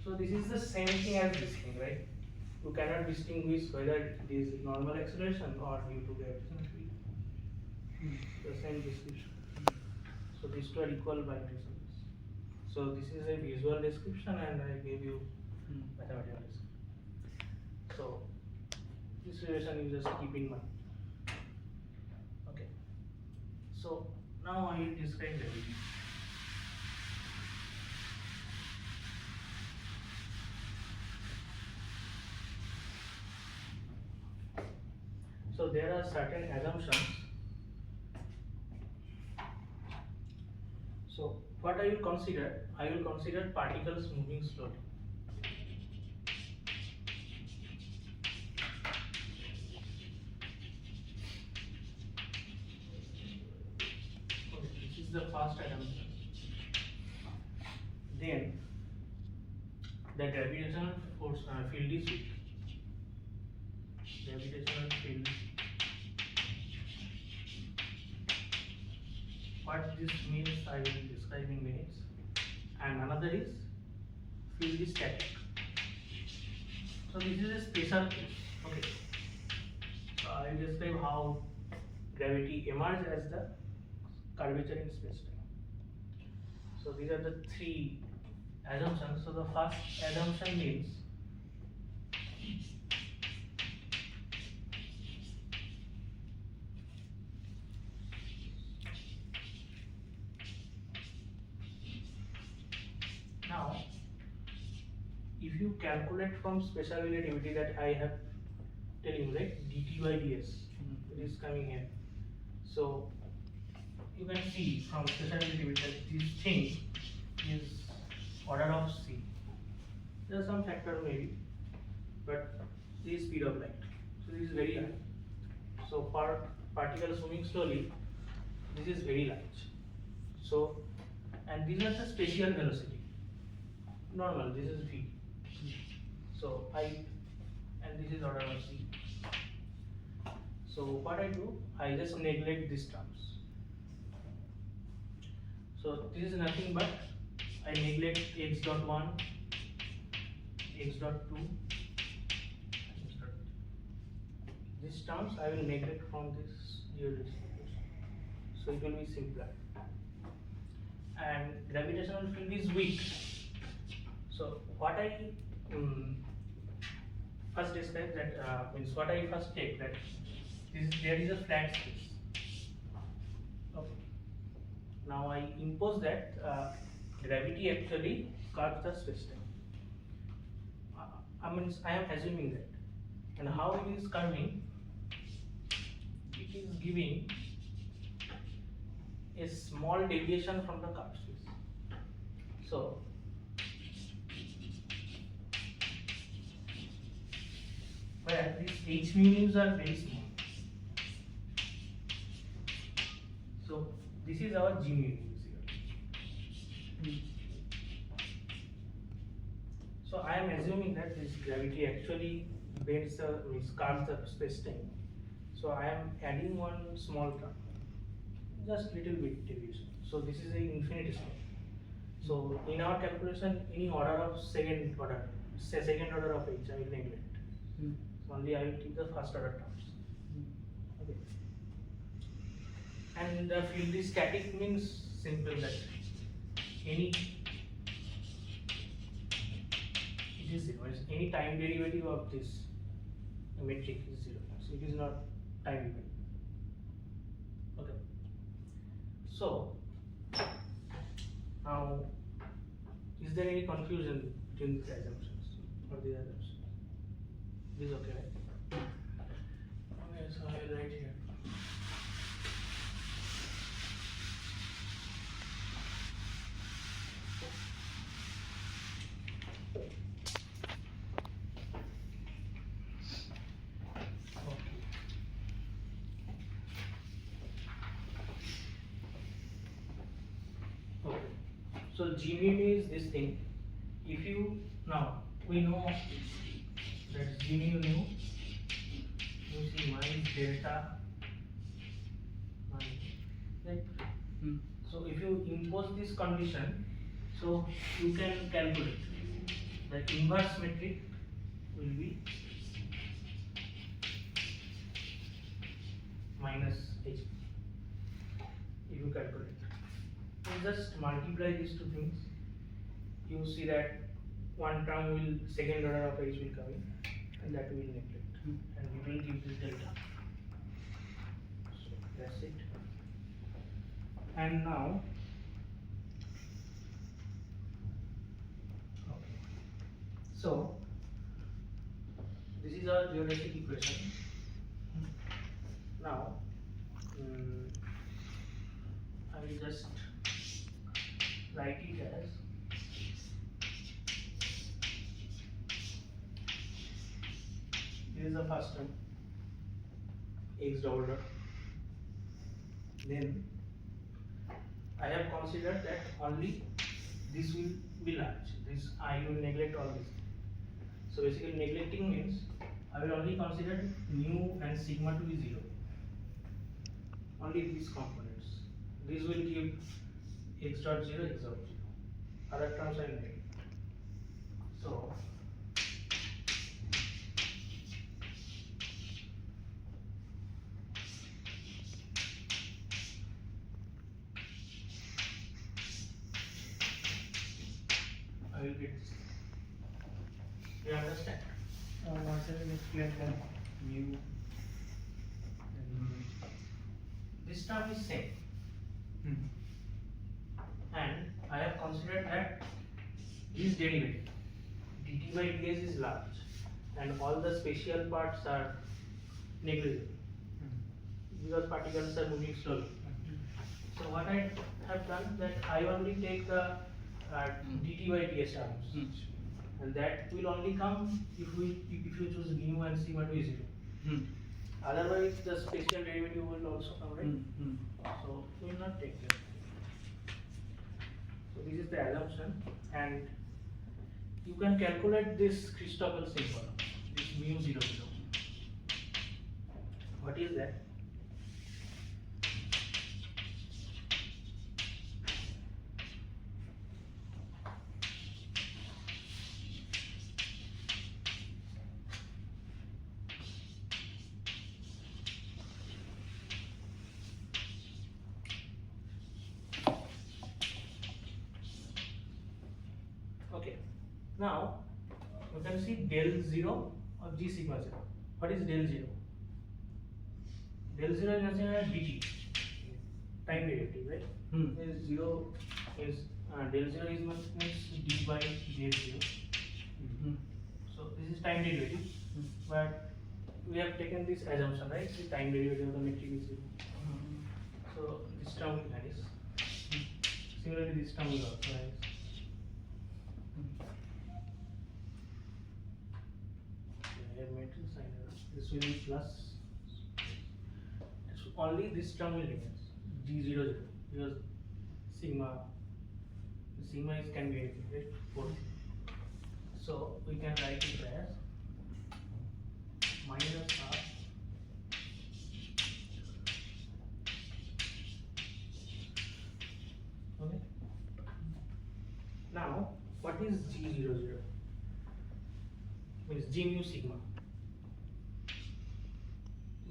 so this is the same thing as this thing, right? You cannot distinguish whether it is normal acceleration or due to gravitational field. the same description. So these two are equal by distance. So this is a visual description and I gave you mathematical description. So this relation you just keep in mind. Okay. So now I will describe gravity. So there are certain assumptions. So what I will consider? I will consider particles moving slowly. Okay, this is the first assumption. Then the gravitational force field is weak. Gravitational field. What this means I will describe in minutes. And another is field is static. So this is a special case. Okay. So I will describe how gravity emerges as the curvature in space-time. So these are the three assumptions. So the first assumption means now if you calculate from special relativity that I have telling you, right, dt by ds, it is coming here. So you can see from special relativity that this thing is order of c. There is some factor maybe, but this is speed of light. So this is very high. So for particles moving slowly, this is very large. So, and these are the spatial velocity. Normal, this is v. So and this is order of c. So what I do, I just neglect these terms. So this is nothing but I neglect x dot 1, x dot 2, x dot 3. These terms I will neglect from this dual distribution. So it will be simpler. And gravitational field is weak. So what I first describe that means what I first take that there is a flat space. Okay. Now I impose that gravity actually curves the space-time. I am assuming that. And how it is curving? It is giving a small deviation from the curved space. So where these h mu's are very small. So this is our g mu basically. So I am assuming that this gravity actually bends curves the space-time. So I am adding one small term, just little bit deviation. So this is a infinitesimal. So in our calculation, any order of second order of h I will neglect. So only I will keep the first order terms. Okay. And the field is static means simple that any it is zero. Any time derivative of this metric is zero. So it is not time dependent. Okay. So now is there any confusion between these assumptions or these assumptions? This is okay, right? Okay, so I will write here. Okay. So G mu is this thing. If you now we know that G mu you see minus delta right? So if you impose this condition, so you can calculate the inverse metric will be minus h. if you calculate. You just multiply these two things. You see that one term will, second order of h will come in, and that will neglect, and we will give this delta. So that's it. And now, okay. So this is our geodesic equation. Now, I will just write it as this is the first term, x double dot. Then I have considered that only this will be large. This I will neglect all this. So basically, neglecting means I will only consider mu and sigma to be 0. Only these components. This will give x dot 0, x dot 0. Other terms I neglect. So I will get this. You understand? Once again explain that. Mu. This term is same. And I have considered that this derivative dt by ds is large and all the spatial parts are negligible because particles are moving slowly. So what I have done that I only take the dt by ds terms, and that will only come if you choose mu and sigma to be 0. Otherwise the spatial derivative will also come, right? So we will not take that. So this is the assumption, and you can calculate this Christoffel symbol, this mu 0 0. What is that? Okay, now you can see del 0 of g sigma 0. What is del 0? Del 0 is nothing but dt, time derivative, right? Is 0 is del 0 is means d by ds 0. So this is time derivative, but we have taken this assumption, right? The time derivative of the metric is 0. So this term will vanish. Similarly, this term will also vanish. I have made this sign error. This will be plus. So only this term will remain g 0 0 because sigma is can be anything, right? 4. So we can write it as minus r okay. Now what is g 0 0? Means g mu sigma.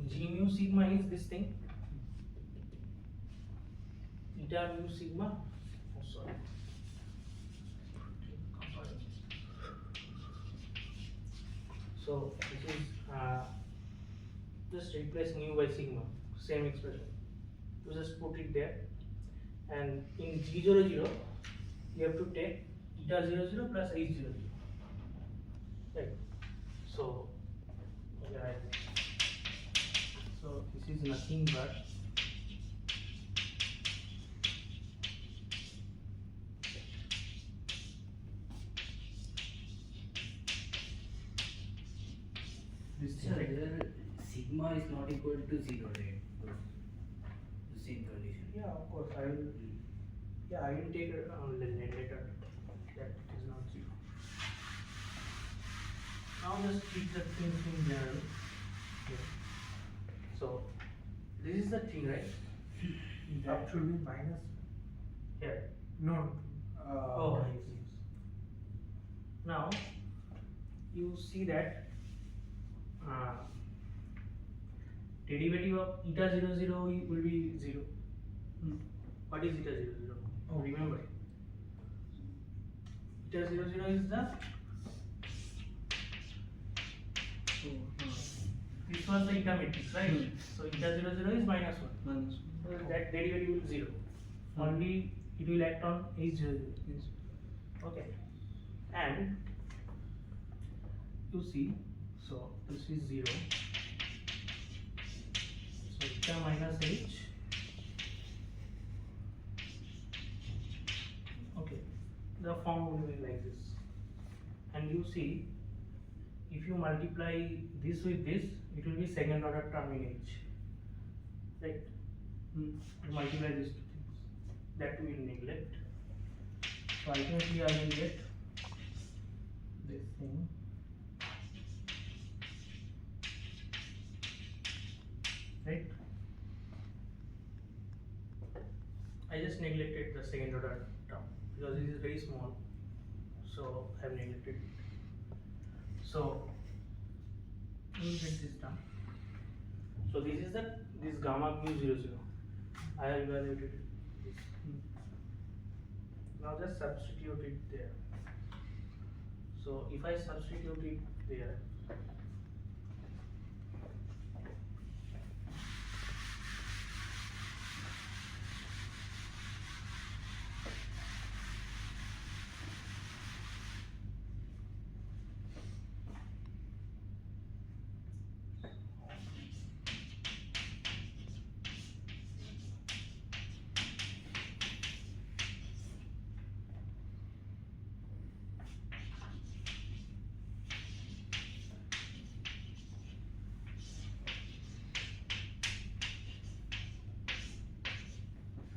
G mu sigma is this thing. Eta mu sigma. Oh, sorry. So this is just replace mu by sigma, same expression. You just put it there, and in g 0 0, you have to take eta 0 0 plus h 0 0. Right. So, right. So this is nothing but this thing, Sir, right? here sigma is not equal to 0, right? The same condition. Yeah, of course. I will. Yeah, I will take it later. That it is not 0. Now just keep the things in general. Yeah. So this is the thing, right? That should be minus. Here. No. Oh, yes, yes. Now you see that derivative of eta 0 0 will be 0. What is eta 0 0? Oh, remember. Eta 0 0 is the this was the eta matrix, right? So eta 0 0 is minus 1. So that derivative will 0. Only it will act on h 0 0. Okay. And you see, so this is 0. So eta minus h. Okay. The form will be like this. And you see, if you multiply this with this, it will be second order term in h. Right? You multiply these two things. That we will neglect. So ultimately I will get this thing. Right? I just neglected the second order term because this is very small. So I have neglected it. So we will get this term. So this is this gamma mu 0 0. I have evaluated this. Now just substitute it there. So if I substitute it there,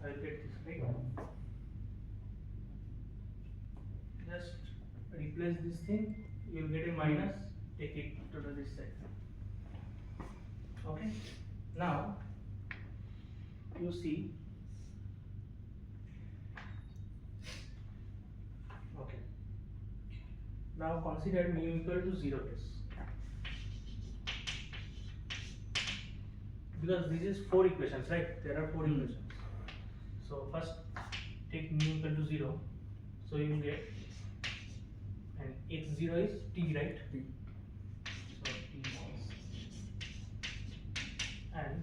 I will get this, right? Just replace this thing, you will get a minus, take it to this side. Okay? Now, you see, okay. Now consider mu equal to 0 case. Because this is 4 equations, right? There are 4 equations. So first take mu equal to 0. So you will get, and x0 is t, right? So t is, and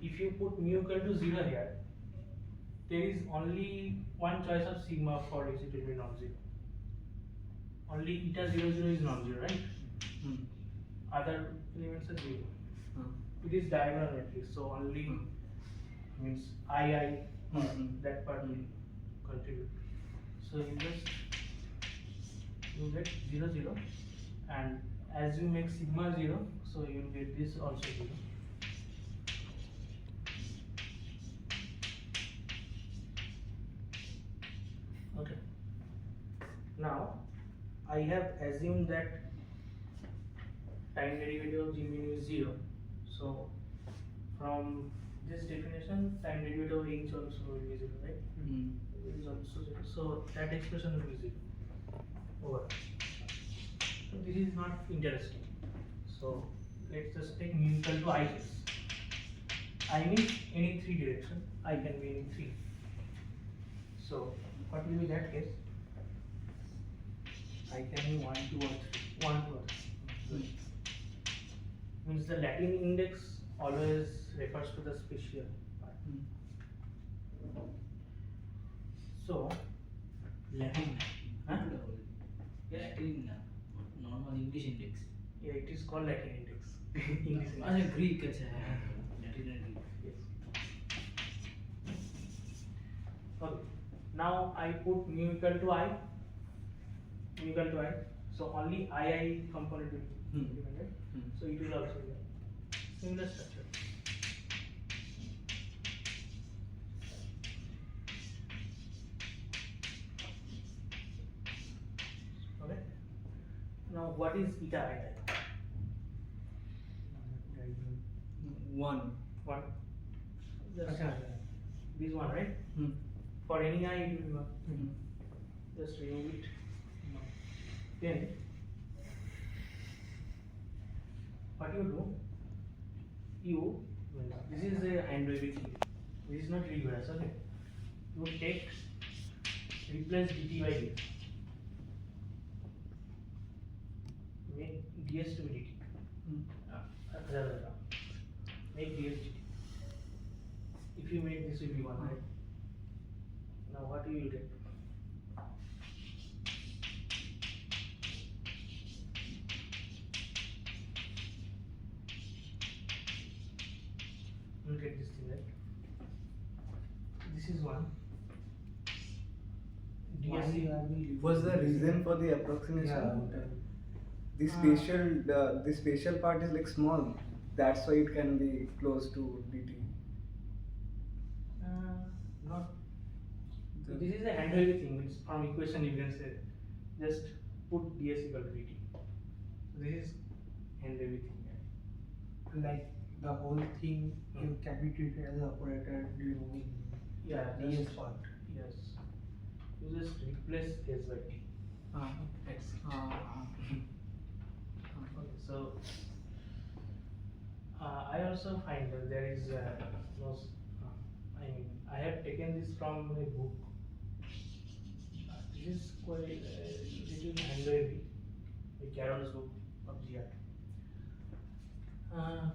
if you put mu equal to 0 here, there is only one choice of sigma for which it will be non-zero. Only eta 0 0 is non-zero, right? Other elements are 0. It is diagonal matrix, so only means I that part will contribute. So you get 0 0, and as you make sigma 0, so you will get this also 0. Okay. Now I have assumed that time derivative of g mu is 0. So from this definition, time derivative of h also will be 0, right? It is also 0. So that expression will be 0 over. So this is not interesting. So let's just take mu equal to I case. I means any 3 direction. I can be any 3. So what will be that case? I can be 1 2 or 3. 1 2 or 3. Means the Latin index always refers to the spatial part. So Latin. Huh? Latin. Normal English index. Yeah, it is called Latin index. English As index. a Greek, it's a Latin and Greek. Yes. Okay. Now I put mu equal to I. Mu equal to I. So only I component will be given, right? So it will also be similar structure. Okay. Now what is eta I? 1. 1. Just Acha. this one, right? For any I it will be 1. Just remove it. Then what you do, this is a hand waving thing. This is not reverse, okay? You take replace dt by dt. Make ds to be dt. Make ds dt. If you make this will be 1, right? Now what you will get? You will get this thing, right? This is 1. ds What's the reason for the approximation? The spatial part is like small. That's why it can be close to dt. not. This is a hand-wavy thing. It's from equation you can say. Just put ds equal to dt. This is hand-wavy thing. Like the whole thing you can be treated as an operator during Yeah, ds just- part. Yes. You just replace s by t. That's it. Okay, so I also find that there is no. I mean, I have taken this from a book. This is quite little hand-wavy, a Carroll's book of GR.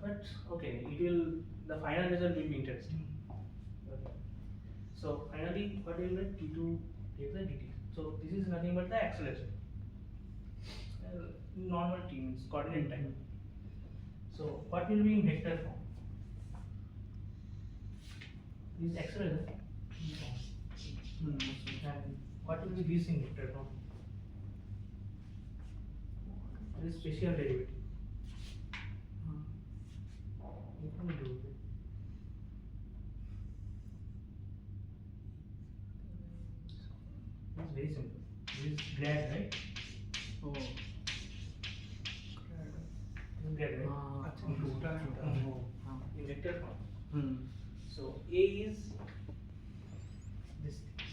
But okay, it will. The final result will be interesting. Okay. So finally, what will get t2 takes the dt. So this is nothing but the acceleration. Normal t means coordinate time. So what will be in vector form? This is acceleration. And what will be this in vector form? This is spatial derivative. What can we do with it? It's very simple. This is grad, right? Oh. This is grad, right? In vector form. So A is this thing.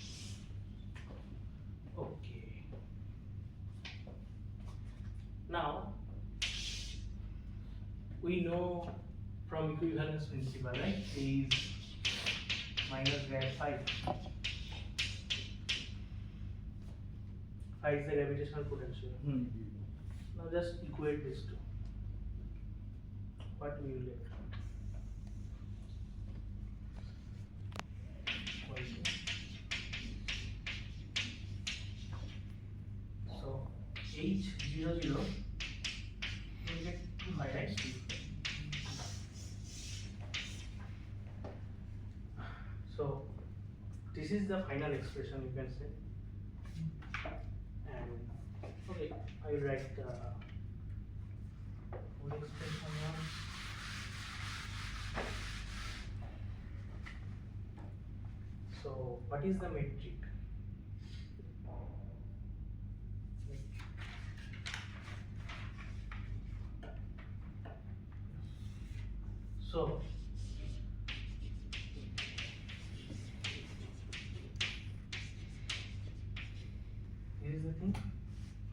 Okay. Now we know from equivalence principle, right? A is minus grad phi. Phi is the gravitational potential. Now just equate these two. What we will get? So H00 will get 2 phi, right? So this is the final expression you can say. And okay, I will write the whole expression once. So what is the metric? So here is the thing.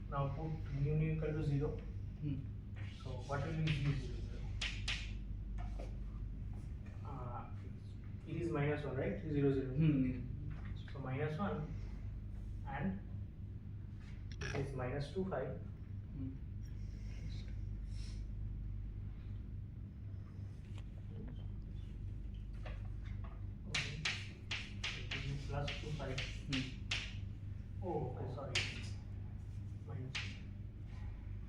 Now put mu equal to 0. So what will be mu 0? It is minus 1, right? 0, 0. So minus 1 and this is minus 2 phi. Okay. So this is plus 2 phi. Oh, okay, sorry. Minus.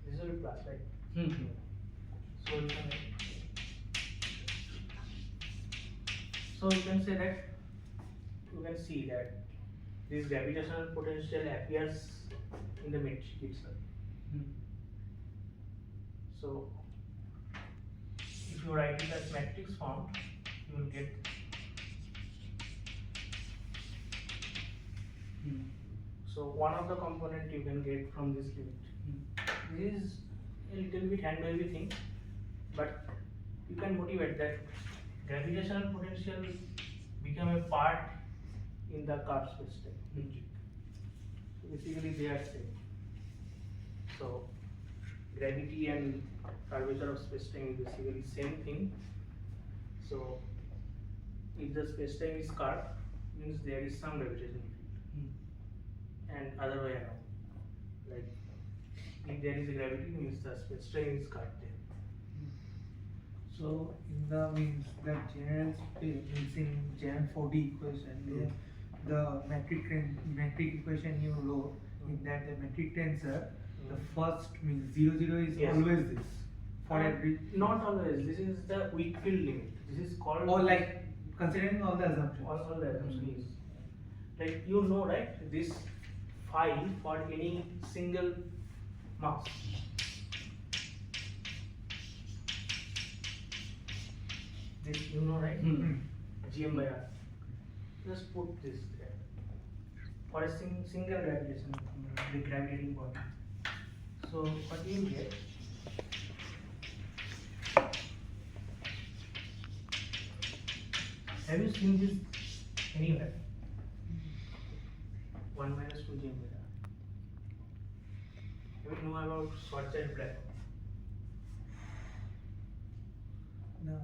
This will be plus, right? So you can say that you can see that this gravitational potential appears in the metric itself. So if you write it as matrix form, you will get so one of the component you can get from this limit. This is a little bit hand-wavy thing, but you can motivate that gravitational potential become a part in the curve spacetime metric. So basically they are same. So gravity and curvature of spacetime is basically same thing. So if the spacetime is curved, means there is some gravitational field, and other way around. Like if there is a gravity, means the spacetime is curved there. So in the means the general means in general 4D equation, the metric equation you wrote in that the metric tensor, the first means 0 is Yes. always this for every. Not always. This is the weak field limit. This is called. Or like considering all the assumptions. All the assumptions. Like you know, right? This phi for any single mass. This you know, right? Gm by r. Just put this there for a single gravitation, the gravitating body. So what you get? Have you seen this anywhere? 1 minus 2 gm by r. Have you know about Schwarzschild black hole? No.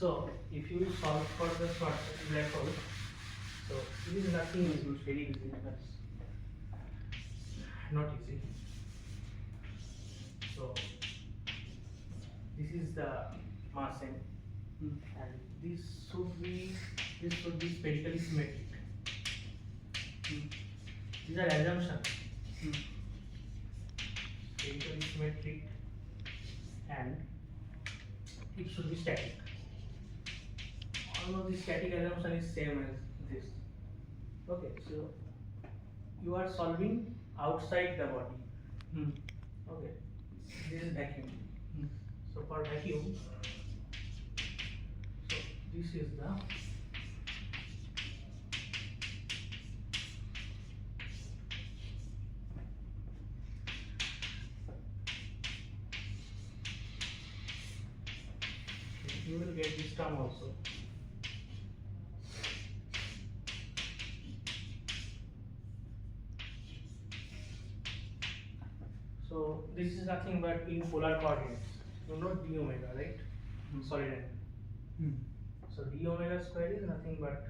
So, if you solve for the Schwarzschild black hole, so it is nothing easy, it's very easy, but not easy. So, this is the mass m, and this should be spherically symmetric. These are assumptions. Spherically symmetric, and it should be static. Almost the static assumption is same as this. Okay, so you are solving outside the body. Okay, this is vacuum. So for vacuum, so this is the you will get this term also. So this is nothing but in polar coordinates. You know d omega, right? Solid angle. So d omega square is nothing but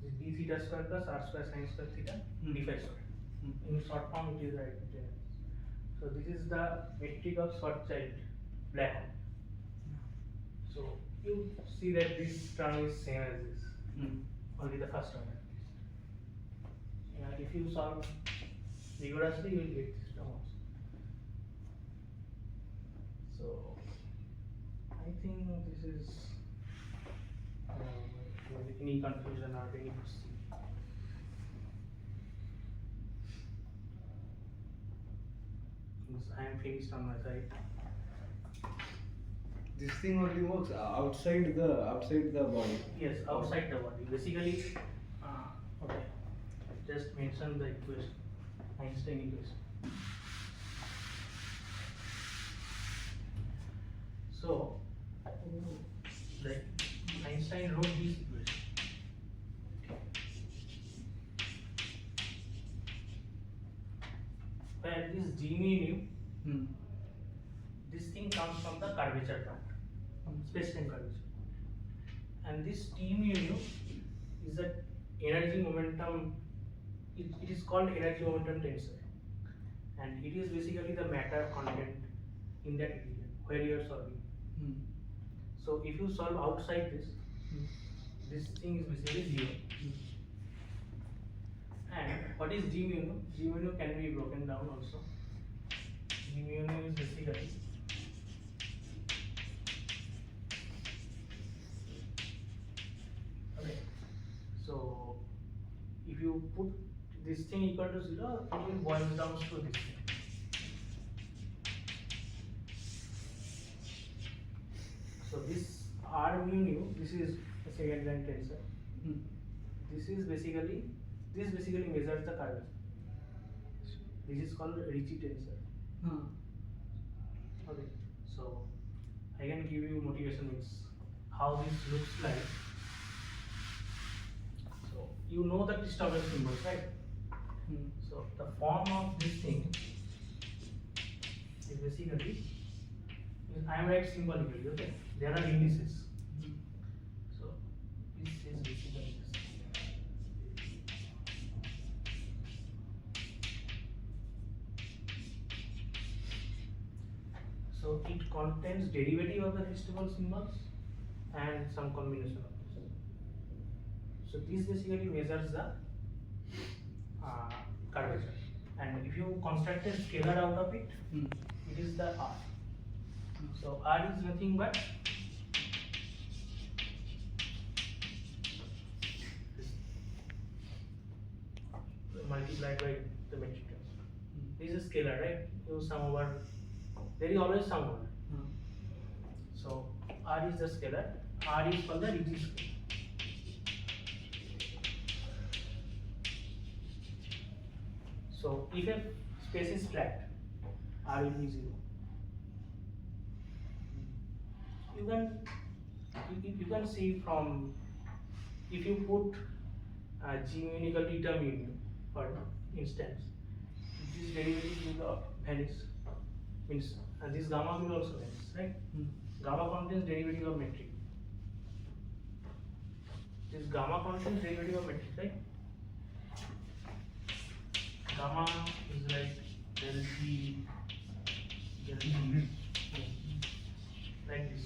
d theta square plus r square sin square theta d phi square. In short form, it is right there. So this is the metric of Schwarzschild black hole. So you see that this term is same as this, only the first term. If you solve rigorously, you will get this term also. So I think this is any confusion or any question. I am finished on my side. This thing only works outside the body. Yes, outside the body. Basically, okay. Just mention the equation, Einstein equation. So, like Einstein wrote this equation. Where this g mu nu, this thing comes from the curvature part, space-time curvature, and this t mu nu is the energy momentum. It is called energy momentum tensor, and it is basically the matter content in that region where you are solving. So if you solve outside this, this thing is basically 0. And what is g mu nu? G mu nu can be broken down also. G mu nu is basically okay. So if you put this thing equal to 0, it will boil down to this thing. So this R mu nu, this is a second rank tensor. This basically measures the curvature. This is called Ricci tensor. Okay, so I can give you motivation means how this looks like. So you know the disturbance symbols, right? So the form of this thing is basically I am right symbolically, okay? There are indices. So this is basically this. So it contains derivative of the festival symbols and some combination of this. So this basically measures the curvature. And if you construct a scalar out of it, it is the R. So R is nothing but multiplied by the metric terms. This is scalar, right? You sum over. There is always sum over. So R is the scalar. R is called the Ricci scale. So if a space is flat, R will be 0. You can see from, if you put G mu equal to eta mu for instance, this derivative will vanish. Means this gamma will also vanish, right? Gamma contains derivative of metric. This gamma contains derivative of metric, right? Gamma is like del T, like this.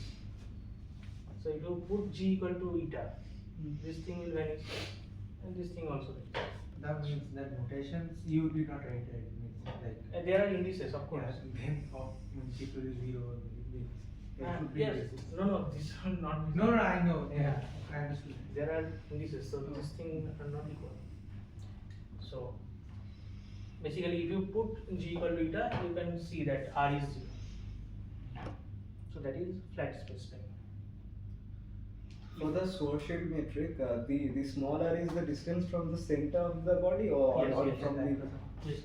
So if you put G equal to eta, this thing will vanish, and this thing also vanish. That means that notations you did not write it. Means like There are indices, of course. yeah, then of means equal to 0. Yes. No, this one not. No, I know. Yeah, I understood. There are indices, so this thing are not equal. So basically, if you put G equal to eta, you can see that R is 0. So that is flat space time. For the social metric, the small r is the distance from the center of the body, or Yes, or yes, from yes. the. Yes.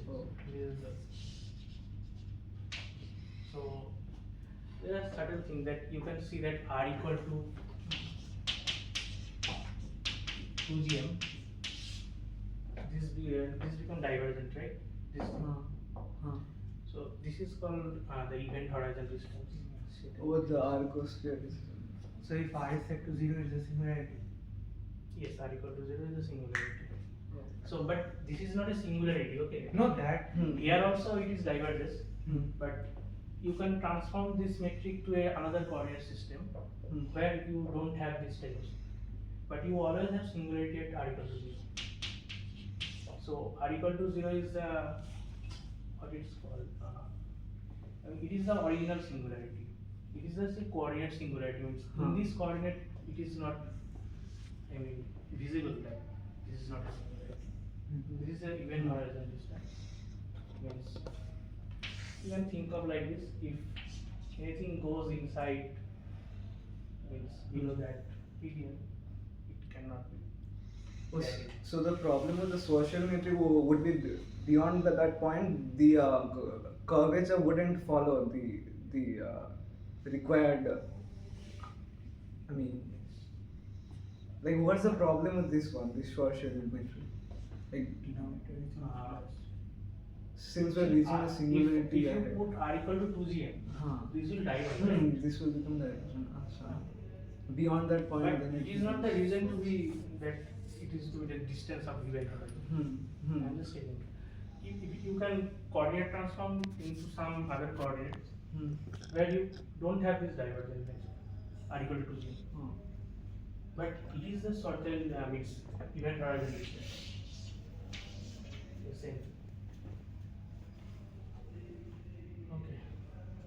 So there are certain things that you can see that R equal to 2gm. This become divergent, right? This. So this is called the event horizon distance. Over the arcosphere distance. So if R is set to 0, it's a singularity. Yes, R equal to 0 is a singularity. So, but this is not a singularity, okay? No, that. Here also it is diverges, but you can transform this metric to another coordinate system where you don't have this diversity. But you always have singularity at R equal to 0. So R equal to 0 is the, what it's called, it is the original singularity. It is just a coordinate singularity. Means in this coordinate it is not, visible, like this is not a singularity. This is an event horizon distance. Means you can think of like this: if anything goes inside, means below that period, it cannot be. So the problem with the social metric would be beyond that point, the curvature wouldn't follow the required. Like what's the problem with this one, this social metric? Like since we're reaching a singularity, if you put R equal to 2gm, this will diverge. this will become the beyond that point. But then it is not the reason to be that it is to be the distance of event horizon. I'm just saying. If you can coordinate transform into some other coordinates where you don't have this divergence nature, R equal to 2g. But it is the certain event horizon distance. The same. Okay.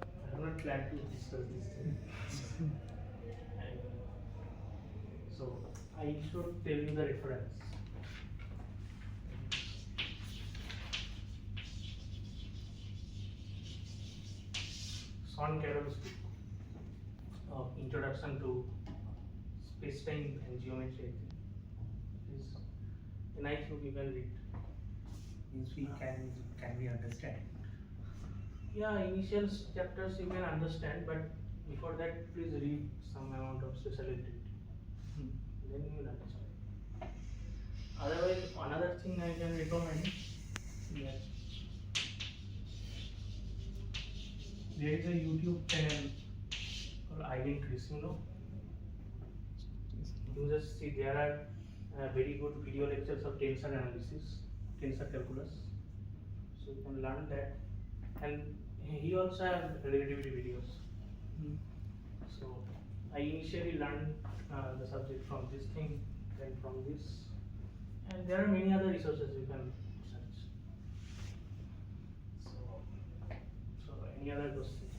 I have not planned to discuss this thing. And so I should tell you the reference. Sean Carroll's book of Introduction to Spacetime and Geometry. Is a nice book, you can read. Means we can we understand? Yeah, initial chapters you can understand, but before that, please read some amount of special literature. Then you will understand. Otherwise, another thing I can recommend. There is a YouTube channel called identities, you know. You just see there are very good video lectures of tensor analysis, tensor calculus. So you can learn that. And he also have relativity videos. So I initially learned the subject from this thing, then from this. And there are many other resources you can search. So any other questions?